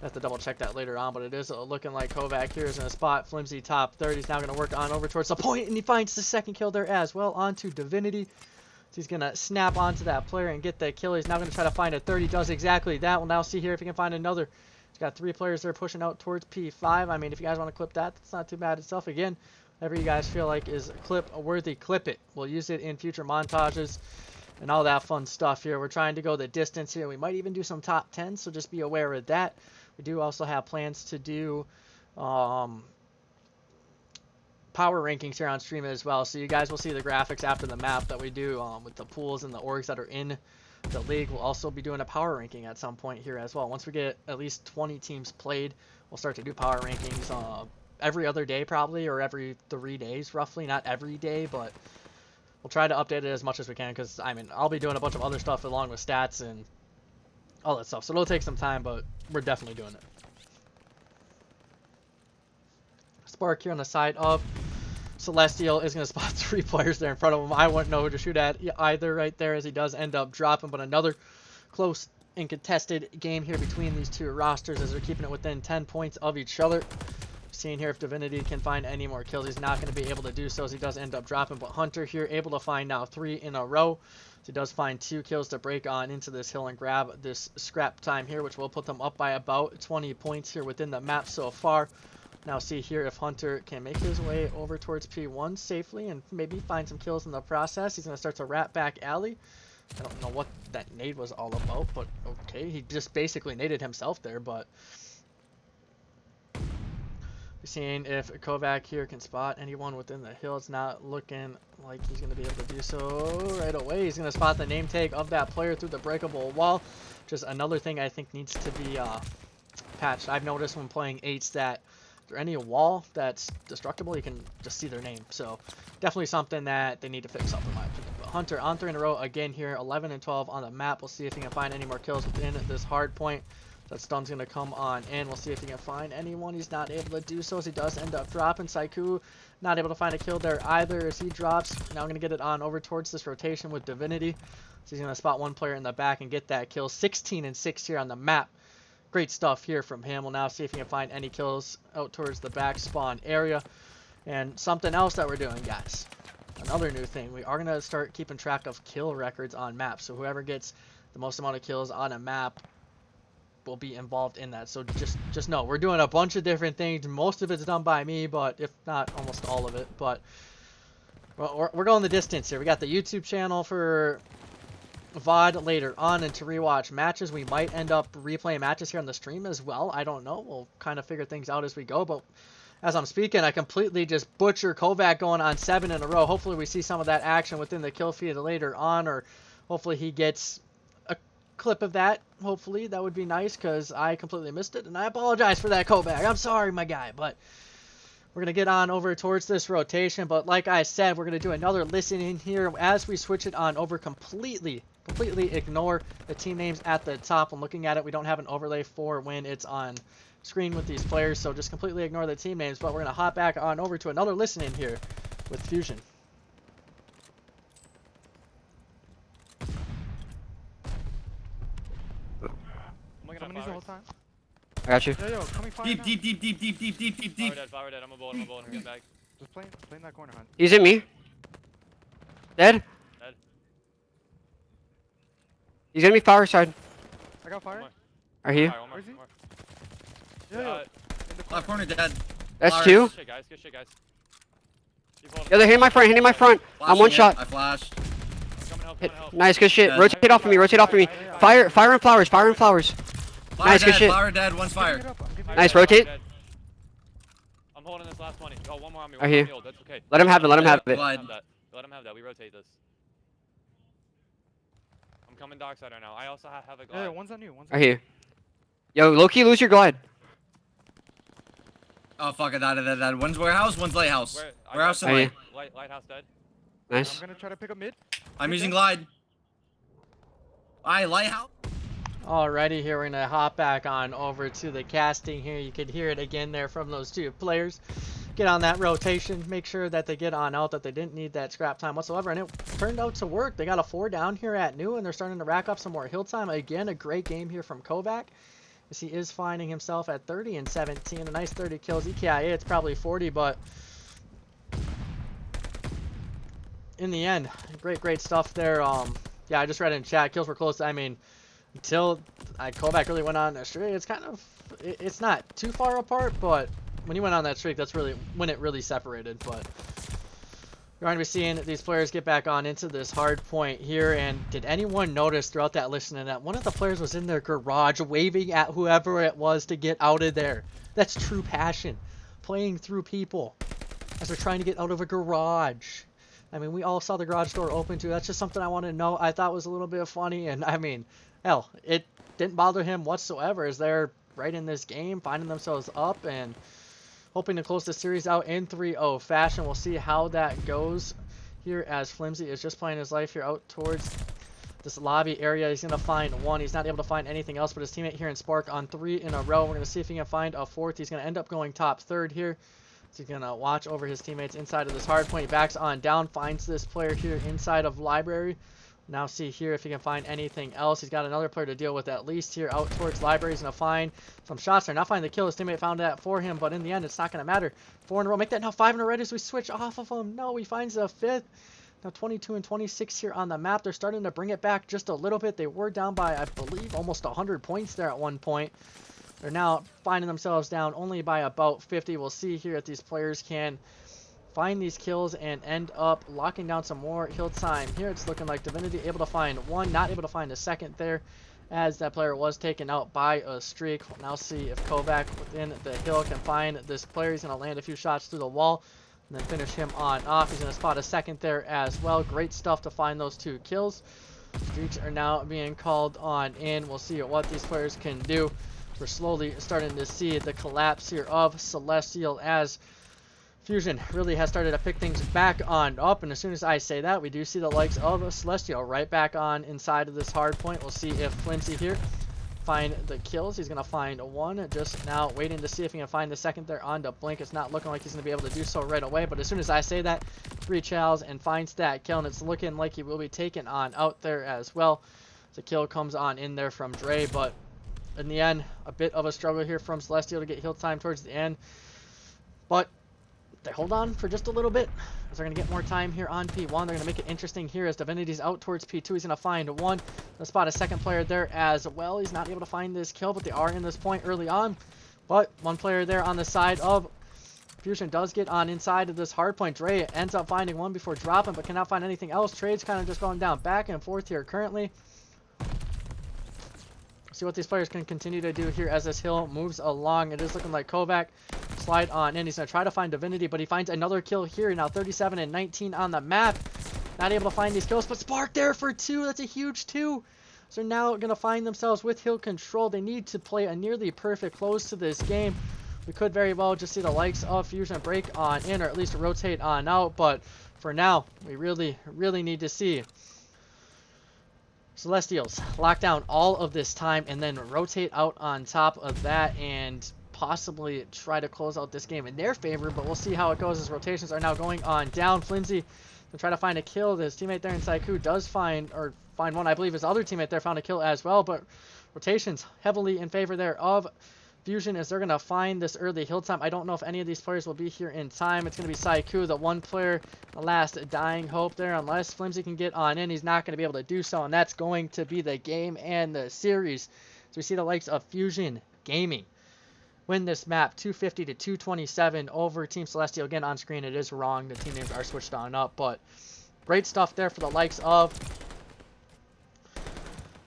I have to double check that later on, but it is looking like Kovac here is going to spot Flimsy top 30. He's now going to work on over towards the point, and he finds the second kill there as well onto Divinity. So he's going to snap onto that player and get that kill. He's now going to try to find a third. He does exactly that. We'll now see here if he can find another. He's got 3 players there pushing out towards P5. I mean, if you guys want to clip that, that's not too bad itself. Again, whatever you guys feel like is clip worthy, clip it. We'll use it in future montages and all that fun stuff here. We're trying to go the distance here. We might even do some top 10, so just be aware of that. We do also have plans to do power rankings here on stream as well. So you guys will see the graphics after the map that we do with the pools and the orgs that are in the league. We'll also be doing a power ranking at some point here as well. Once we get at least 20 teams played, we'll start to do power rankings every other day probably, or every 3 days roughly. Not every day, but we'll try to update it as much as we can, because I mean, I'll be doing a bunch of other stuff along with stats and all that stuff. So it'll take some time, but we're definitely doing it. Spark here on the side of Celestial is going to spot 3 players there in front of him. I wouldn't know who to shoot at either right there, as he does end up dropping, but another close and contested game here between these 2 rosters as they're keeping it within 10 points of each other. Seeing here if Divinity can find any more kills. He's not going to be able to do so as he does end up dropping, but Hunter here able to find now 3 in a row. So he does find 2 kills to break on into this hill and grab this scrap time here, which will put them up by about 20 points here within the map so far. Now see here if Hunter can make his way over towards P1 safely and maybe find some kills in the process. He's going to start to wrap back alley. I don't know what that nade was all about, but okay. He just basically naded himself there, but seeing if Kovac here can spot anyone within the hill. It's not looking like he's going to be able to do so right away. He's going to spot the name tag of that player through the breakable wall. Just another thing I think needs to be patched. I've noticed when playing 8s that if there's any wall that's destructible, you can just see their name. So definitely something that they need to fix up in my opinion. But Hunter on 3 in a row again here, 11 and 12 on the map. We'll see if he can find any more kills within this hard point. That stun's going to come on, and we'll see if he can find anyone. He's not able to do so, as he does end up dropping. Saiku not able to find a kill there either, as he drops. Now I'm going to get it on over towards this rotation with Divinity. So he's going to spot one player in the back and get that kill. 16 and 6 here on the map. Great stuff here from him. We'll now see if he can find any kills out towards the back spawn area. And something else that we're doing, guys. Another new thing. We are going to start keeping track of kill records on maps. So whoever gets the most amount of kills on a map will be involved in that. So just know we're doing a bunch of different things. Most of it's done by me, but if not almost all of it. But well, we're going the distance here. We got the YouTube channel for VOD later on, and to rewatch matches. We might end up replaying matches here on the stream as well. I don't know. We'll kind of figure things out as we go. But as I'm speaking, I completely just butcher Kovac going on 7 in a row. Hopefully we see some of that action within the kill feed later on, or hopefully he gets a clip of that. Hopefully that would be nice, because I completely missed it, and I apologize for that, Kovac. I'm sorry, my guy. But we're going to get on over towards this rotation. But like I said, we're going to do another listen in here as we switch it on over completely ignore the team names at the top. I'm looking at it. We don't have an overlay for when it's on screen with these players, so just completely ignore the team names. But we're going to hop back on over to another listen in here with Fuzion. Someone needs the whole time. I got you. Yo, coming fire Deep, now. deep, deep, deep, deep, deep, deep, deep, deep. Flower dead. I'm a bullet. I'm getting back. Just playing that corner hunt. He's in me. Dead. Dead. He's gonna be flower side. I got fire. Are you? Fire, one more, Where is he? one more. Yo, in the Left corner dead. That's Flowers. 2. Good shit, guys. Good shit, guys. Keep holding. Yeah, they're hitting my front. Hitting my front. I'm one Flashing it. shot. I flashed. Come and help. Hit. Come and help. Nice, good shit. Dead. Rotate off of me. Rotate off of me. Fire and flowers. Fire and flowers. Fire Nice, good dead. shit. Flower dead. One's Fire. fired. Nice, rotate. Dead. I'm holding this last 20. Oh, one more on me. I hear. That's okay. Let him have it. Let him have it. Glide. Let him have that. We rotate this. I'm coming dockside right now. I also have a glide. Yeah, one's on you. One's I on hear. Yo, low-key, lose your glide. Oh fuck it, that. One's warehouse, one's lighthouse. Warehouse and Hey. light. Lighthouse dead. Nice. I'm gonna try to pick up mid. I'm using glide. Lighthouse. Alrighty, here we're gonna hop back on over to the casting here. You could hear it again there from those two players. Get on that rotation, make sure that they get on out, that they didn't need that scrap time whatsoever, and it turned out to work. They got a 4 down here at new, and they're starting to rack up some more hill time. Again, a great game here from Kovac, as he is finding himself at 30 and 17. A nice 30 kills. EKIA, it's probably 40, but in the end, great stuff there. Yeah, I just read in chat, kills were close. I mean, until Kovac really went on a streak, it's kind of, it's not too far apart, but when he went on that streak, that's really when it really separated. But you're going to be seeing these players get back on into this hard point here. And did anyone notice throughout that listening that one of the players was in their garage waving at whoever it was to get out of there? That's true passion, playing through people as they're trying to get out of a garage. I mean, we all saw the garage door open too. That's just something I want to know. I thought was a little bit funny, and I mean, hell, it didn't bother him whatsoever, as they're right in this game, finding themselves up and hoping to close the series out in 3-0 fashion. We'll see how that goes here, as Flimsy is just playing his life here out towards this lobby area. He's going to find one. He's not able to find anything else, but his teammate here in Spark on 3 in a row. We're going to see if he can find a 4th. He's going to end up going top 3rd here. So he's going to watch over his teammates inside of this hard point. He backs on down, finds this player here inside of library. Now see here if he can find anything else. He's got another player to deal with at least here out towards library. He's going to find some shots there. Not find the kill. His teammate found that for him, but in the end, it's not going to matter. 4 in a row. Make that now 5 in a row as we switch off of him. No, he finds a 5th. Now 22 and 26 here on the map. They're starting to bring it back just a little bit. They were down by, I believe, almost 100 points there at one point. They're now finding themselves down only by about 50. We'll see here if these players can find these kills and end up locking down some more kill time. Here it's looking like Divinity able to find one, not able to find a second there, as that player was taken out by a streak. We'll now see if Kovac within the hill can find this player. He's going to land a few shots through the wall and then finish him on off. He's going to spot a second there as well. Great stuff to find those 2 kills. Streaks are now being called on in. We'll see what these players can do. We're slowly starting to see the collapse here of Celestial, as Fuzion really has started to pick things back on up, and as soon as I say that, we do see the likes of Celestial right back on inside of this hard point. We'll see if Flimsy here find the kills. He's going to find one just now, waiting to see if he can find the second there on to Blink. It's not looking like he's going to be able to do so right away, but as soon as I say that, reaches and finds that kill, and it's looking like he will be taken on out there as well. The kill comes on in there from Dre, but in the end, a bit of a struggle here from Celestial to get heal time towards the end, but they hold on for just a little bit as they're going to get more time here on P1. They're going to make it interesting here as Divinity's out towards P2. He's going to find one. They'll spot a second player there as well. He's not able to find this kill, but they are in this point early on. But one player there on the side of Fuzion does get on inside of this hard point. Dre ends up finding one before dropping, but cannot find anything else. Trade's kind of just going down back and forth here currently. See what these players can continue to do here as this hill moves along. It is looking like Kovac slide on in. He's going to try to find Divinity, but he finds another kill here. Now 37 and 19 on the map. Not able to find these kills, but Spark there for 2. That's a huge 2. So now going to find themselves with hill control. They need to play a nearly perfect close to this game. We could very well just see the likes of Fuzion break on in, or at least rotate on out. But for now, we really need to see Celestials lock down all of this time and then rotate out on top of that and possibly try to close out this game in their favor, but we'll see how it goes as rotations are now going on down. Flimsy to try to find a kill. His teammate there in Saiku does find one. I believe his other teammate there found a kill as well, but rotations heavily in favor there of Fuzion as they're going to find this early hill time. I don't know if any of these players will be here in time. It's going to be Saiku, the one player, the last dying hope there. Unless Flimsy can get on in, he's not going to be able to do so, and that's going to be the game and the series. So we see the likes of Fuzion Gaming win this map 250 to 227 over Team Celestial. Again, on screen it is wrong. The team names are switched on up, but great stuff there for the likes of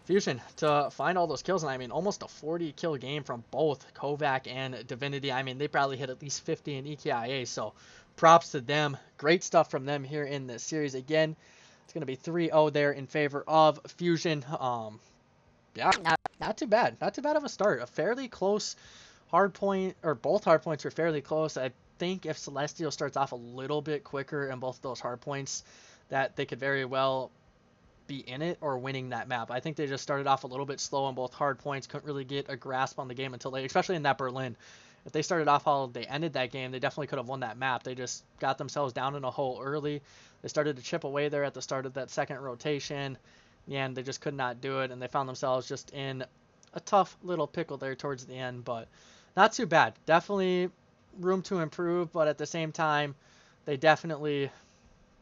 Fuzion to find all those kills. And I mean, almost a 40 kill game from both Kovac and Divinity. I mean, they probably hit at least 50 in EKIA, so props to them. Great stuff from them here in this series. Again, it's going to be 3-0 there in favor of Fuzion. Yeah, not too bad. Not too bad of a start. A fairly close hard point, or both hard points were fairly close. I think if Celestial starts off a little bit quicker in both of those hard points, that they could very well be in it or winning that map. I think they just started off a little bit slow on both hard points, couldn't really get a grasp on the game until late, especially in that Berlin. If they started off how they ended that game, they definitely could have won that map. They just got themselves down in a hole early. They started to chip away there at the start of that second rotation, and they just could not do it, and they found themselves just in a tough little pickle there towards the end, but not too bad. Definitely room to improve, but at the same time, they definitely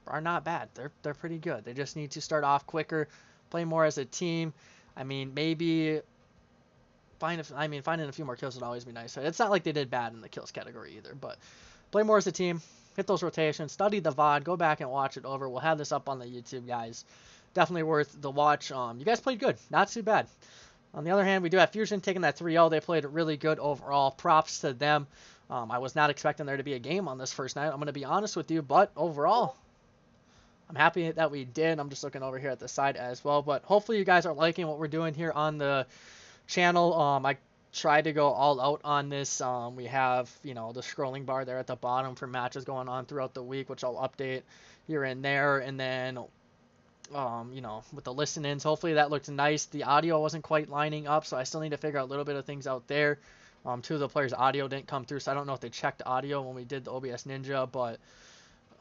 are not bad. They're pretty good. They just need to start off quicker, play more as a team. I mean, maybe finding a few more kills would always be nice. It's not like they did bad in the kills category either, but play more as a team, hit those rotations, study the VOD, go back and watch it over. We'll have this up on the YouTube, guys. Definitely worth the watch. You guys played good. Not too bad. On the other hand, we do have Fuzion taking that 3-0. They played really good overall. Props to them. I was not expecting there to be a game on this first night. I'm going to be honest with you, but overall, I'm happy that we did. I'm just looking over here at the side as well, but hopefully you guys are liking what we're doing here on the channel. I try to go all out on this. We have, the scrolling bar there at the bottom for matches going on throughout the week, which I'll update here and there, and then with the listen-ins, hopefully that looked nice. The audio wasn't quite lining up, so I still need to figure out a little bit of things out there. Two of the players' audio didn't come through, so I don't know if they checked audio when we did the OBS Ninja, but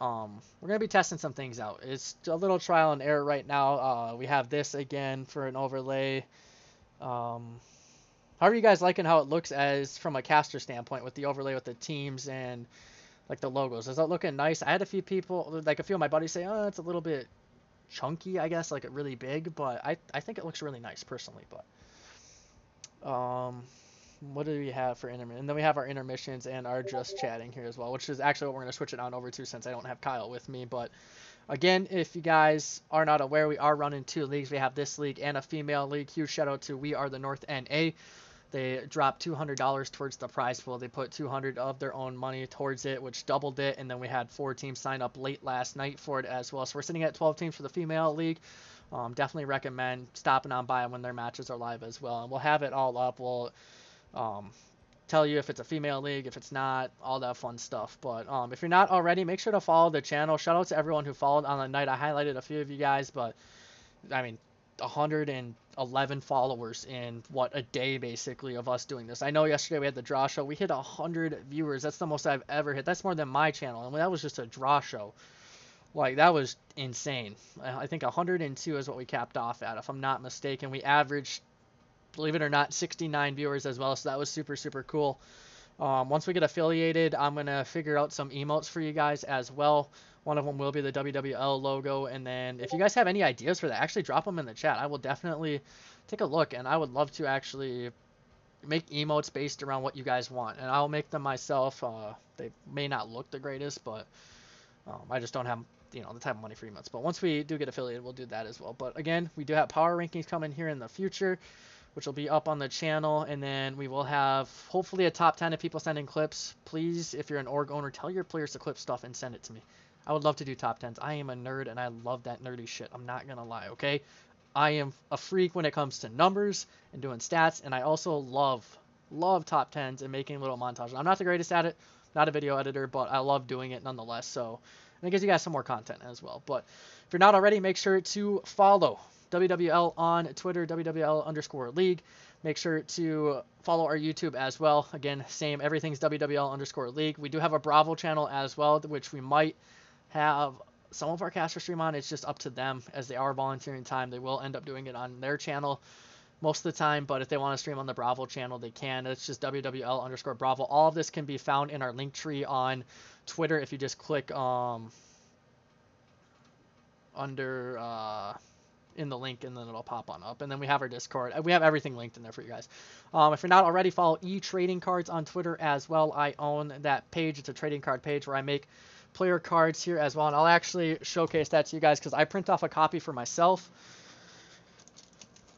we're going to be testing some things out. It's a little trial and error right now. We have this again for an overlay. How are you guys liking how it looks as from a caster standpoint with the overlay with the teams and like the logos? Is that looking nice? I had a few people, like a few of my buddies say, oh, it's a little bit chunky, I guess, like it really big, but I think it looks really nice personally. But what do we have for intermission? And then we have our intermissions and our just chatting here as well, which is actually what we're going to switch it on over to since I don't have Kyle with me. But again, if you guys are not aware, we are running 2 leagues. We have this league and a female league. Huge shout out to We Are the North NA. They dropped $200 towards the prize pool. They put $200 of their own money towards it, which doubled it. And then we had 4 teams sign up late last night for it as well. So we're sitting at 12 teams for the female league. Definitely recommend stopping on by when their matches are live as well. And we'll have it all up. We'll tell you if it's a female league, if it's not, all that fun stuff. But if you're not already, make sure to follow the channel. Shout out to everyone who followed on the night. I highlighted a few of you guys, but I mean, 111 followers in what, a day basically of us doing this. I know yesterday we had the draw show. We hit 100 viewers. That's the most I've ever hit. That's more than my channel, and that was just a draw show. Like, that was insane. I think 102 is what we capped off at, if I'm not mistaken. We averaged, believe it or not, 69 viewers as well, so that was super, super cool. Once we get affiliated, I'm going to figure out some emotes for you guys as well. One of them will be the WWL logo, and then if you guys have any ideas for that, actually drop them in the chat. I will definitely take a look, and I would love to actually make emotes based around what you guys want, and I'll make them myself. They may not look the greatest, but I just don't have, you know, the type of money for emotes. But once we do get affiliated, we'll do that as well. But again, we do have power rankings coming here in the future, which will be up on the channel, and then we will have hopefully a top 10 of people sending clips. Please, if you're an org owner, tell your players to clip stuff and send it to me. I would love to do top 10s. I am a nerd and I love that nerdy shit. I'm not gonna lie, okay? I am a freak when it comes to numbers and doing stats, and I also love top 10s and making little montages. I'm not the greatest at it, not a video editor, but I love doing it nonetheless. So, and it gives you guys some more content as well. But if you're not already, make sure to follow WWL on Twitter, WWL_league. Make sure to follow our YouTube as well. Again, same, everything's WWL_league. We do have a Bravo channel as well, which we might have some of our casters stream on. It's just up to them, as they are volunteering time. They will end up doing it on their channel most of the time, but if they want to stream on the Bravo channel, they can. It's just WWL_Bravo. All of this can be found in our link tree on Twitter if you just click under in the link, and then it'll pop on up. And then we have our Discord. We have everything linked in there for you guys. If you're not already, follow eTrading Cards on Twitter as well. I own that page. It's a trading card page where I make player cards here as well, and I'll actually showcase that to you guys because I print off a copy for myself.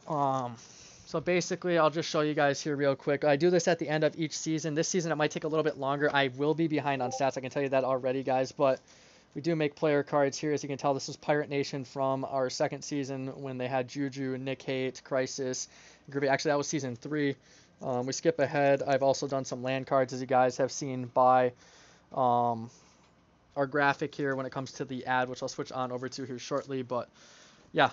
So basically, I'll just show you guys here real quick. I do this at the end of each season. This season, it might take a little bit longer. I will be behind on stats. I can tell you that already, guys. But we do make player cards here. As you can tell, this is Pirate Nation from our second season when they had Juju, Nick Haight, Crisis, Groovy. Actually, that was season 3. We skip ahead. I've also done some land cards, as you guys have seen by our graphic here when it comes to the ad, which I'll switch on over to here shortly. But yeah,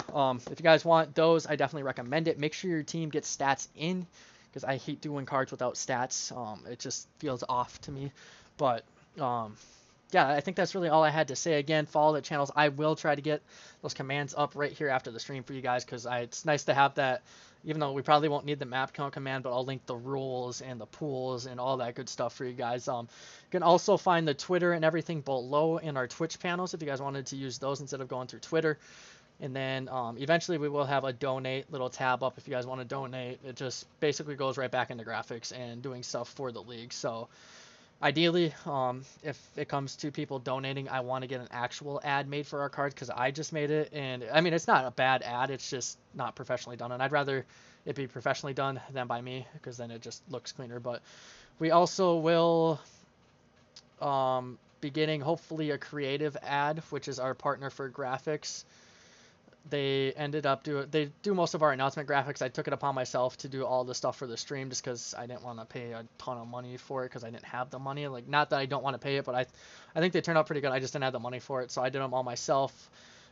if you guys want those, I definitely recommend it. Make sure your team gets stats in, because I hate doing cards without stats. It just feels off to me. But yeah, I think that's really all I had to say. Again, follow the channels. I will try to get those commands up right here after the stream for you guys, because it's nice to have that, even though we probably won't need the map count command, but I'll link the rules and the pools and all that good stuff for you guys. You can also find the Twitter and everything below in our Twitch panels if you guys wanted to use those instead of going through Twitter. And then eventually we will have a donate little tab up if you guys want to donate. It just basically goes right back into graphics and doing stuff for the league. So ideally, if it comes to people donating, I want to get an actual ad made for our cards, because I just made it. And I mean, it's not a bad ad. It's just not professionally done. And I'd rather it be professionally done than by me, because then it just looks cleaner. But we also will be getting hopefully a creative ad, which is our partner for graphics. They ended up they do most of our announcement graphics. I took it upon myself to do all the stuff for the stream, just because I didn't want to pay a ton of money for it, because I didn't have the money. Like, not that I don't want to pay it, but I think they turned out pretty good. I just didn't have the money for it, so I did them all myself.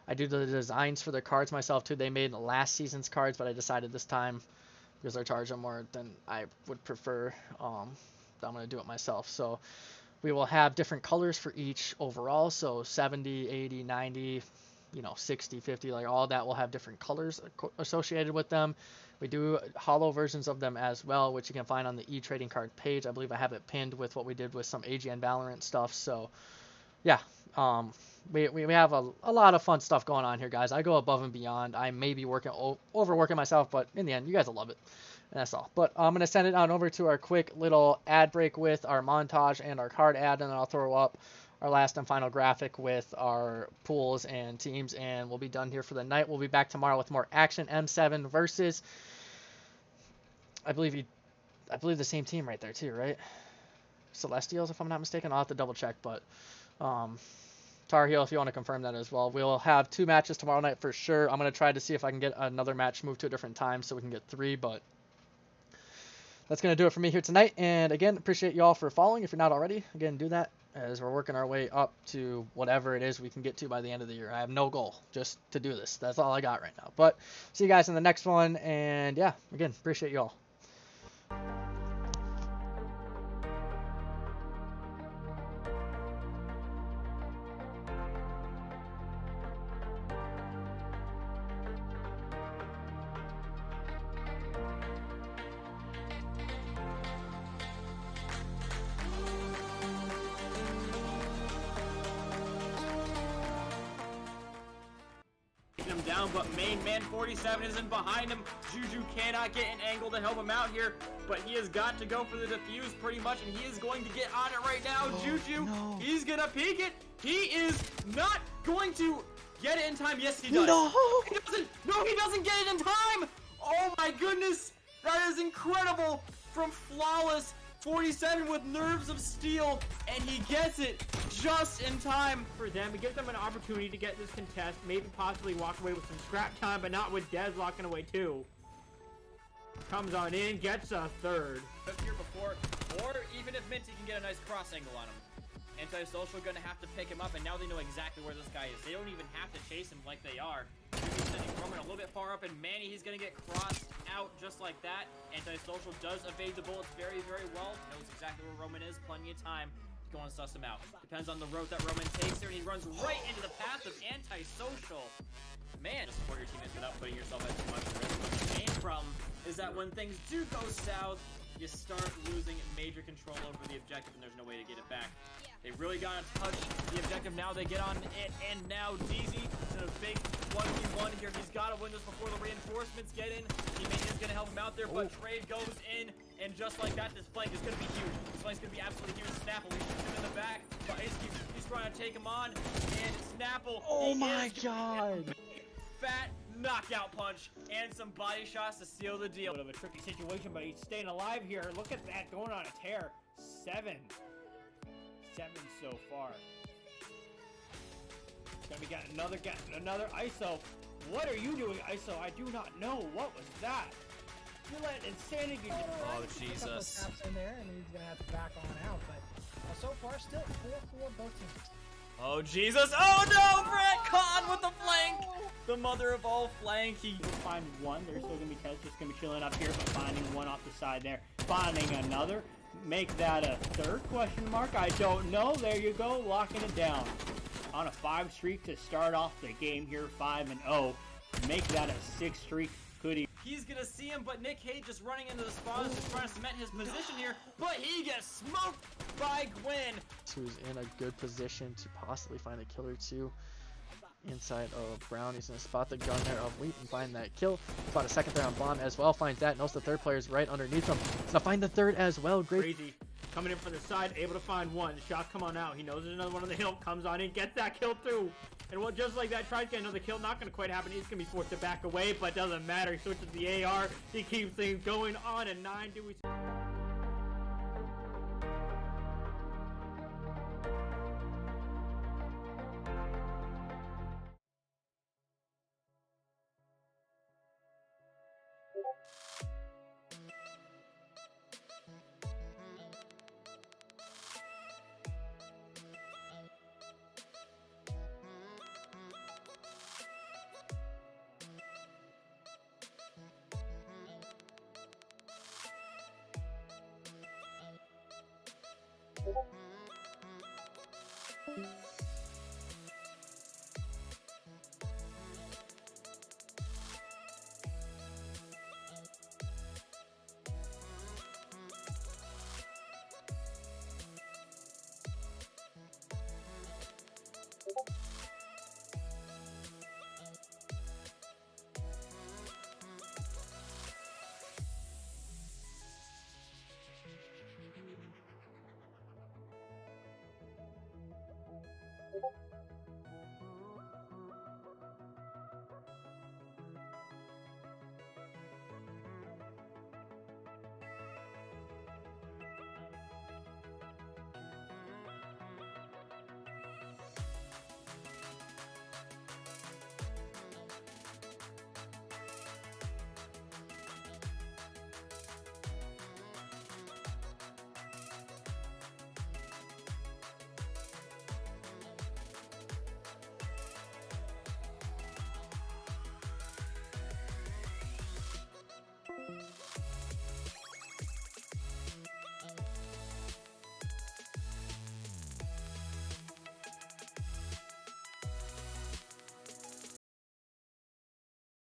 I do the designs for the cards myself too. They made last season's cards, but I decided this time, because they're charging more than I would prefer, that I'm going to do it myself. So we will have different colors for each overall, so 70, 80, 90, 60, 50, like all that will have different colors associated with them. We do hollow versions of them as well, which you can find on the eTrading card page. I believe I have it pinned with what we did with some AGN Valorant stuff. So yeah, we have a lot of fun stuff going on here, guys. I go above and beyond. I may be overworking myself, but in the end, you guys will love it. And that's all. But I'm going to send it on over to our quick little ad break with our montage and our card ad, and then I'll throw up our last and final graphic with our pools and teams, and we'll be done here for the night. We'll be back tomorrow with more action. M7 versus, I believe the same team right there too, right? Celestials, if I'm not mistaken. I'll have to double check, but Tar Heel, if you want to confirm that as well. We'll have 2 matches tomorrow night for sure. I'm going to try to see if I can get another match moved to a different time so we can get 3, but that's going to do it for me here tonight. And again, appreciate you all for following. If you're not already, again, do that. as we're working our way up to whatever it is we can get to by the end of the year. I have no goal, just to do this. That's all I got right now. But see you guys in the next one, and yeah, again, appreciate you all. Him down, but main man 47 isn't behind him. Juju cannot get an angle to help him out here, but he has got to go for the defuse pretty much, and he is going to get on it right now. Juju, he's gonna peek it. He is not going to get it in time. Yes, he does. No, he doesn't. No, he doesn't get it in time. Oh my goodness, that is incredible from Flawless 47 with nerves of steel, and he gets it just in time for them. It gives them an opportunity to get this contest, maybe possibly walk away with some scrap time, but not with Dez walking away too. Comes on in, gets a third. Here before, or even if Minty can get a nice cross angle on him. Antisocial gonna have to pick him up, and now they know exactly where this guy is. They don't even have to chase him like they are. He's sending Roman a little bit far up, and Manny, he's gonna get crossed out just like that. Antisocial does evade the bullets very, very well. Knows exactly where Roman is. Plenty of time to go and suss him out. Depends on the route that Roman takes here, and he runs right into the path of Antisocial. Man, just support your teammates without putting yourself at too much risk. What the main problem is that when things do go south, you start losing major control over the objective, and there's no way to get it back. They really got to touch the objective now. They get on it, and now DZ is in a big 1v1 here. He's got to win this before the reinforcements get in. Teammate is going to help him out there, but trade goes in, and just like that, this flank is going to be huge. This flank is going to be absolutely huge. Snapple, he shoots him in the back, but Ice Cube, he's trying to take him on, and Snapple. Oh my god. Fat knockout punch and some body shots to seal the deal. Bit of a tricky situation, but he's staying alive here. Look at that, going on a tear. 7 so far. We got another ISO. What are you doing, ISO? I do not know. What was that? You let insanity. Oh Jesus! Taps in there, and he's gonna have to back on out. But so far, still 4-4 both teams. Oh Jesus! Oh no! Brett Kahn with the flank. The mother of all flank. He will find one. There's still gonna be Tez just gonna be chilling up here, but finding one off the side there. Finding another. Make that a third question mark? I don't know. There you go, locking it down. On a 5 streak to start off the game here, 5-0. Make that a 6 streak. Could he? He's gonna see him, but Nick Hay just running into the spawn, just trying to cement his position here, but he gets smoked by Gwyn. Who's in a good position to possibly find a kill or two inside of Brown. He's gonna spot the gun there of Wheat and find that kill. Spot a second there on Bomb as well. Finds that. Knows the third player's right underneath him. He's gonna find the third as well. Great. Crazy. Coming in from the side, able to find one. Shot come on out. He knows there's another one on the hill. Comes on in, gets that kill too. And well, just like that, tries to get another kill. Not gonna quite happen. He's gonna be forced to back away, but doesn't matter. He switches the AR. He keeps things going on. And 9 do we. Thank you.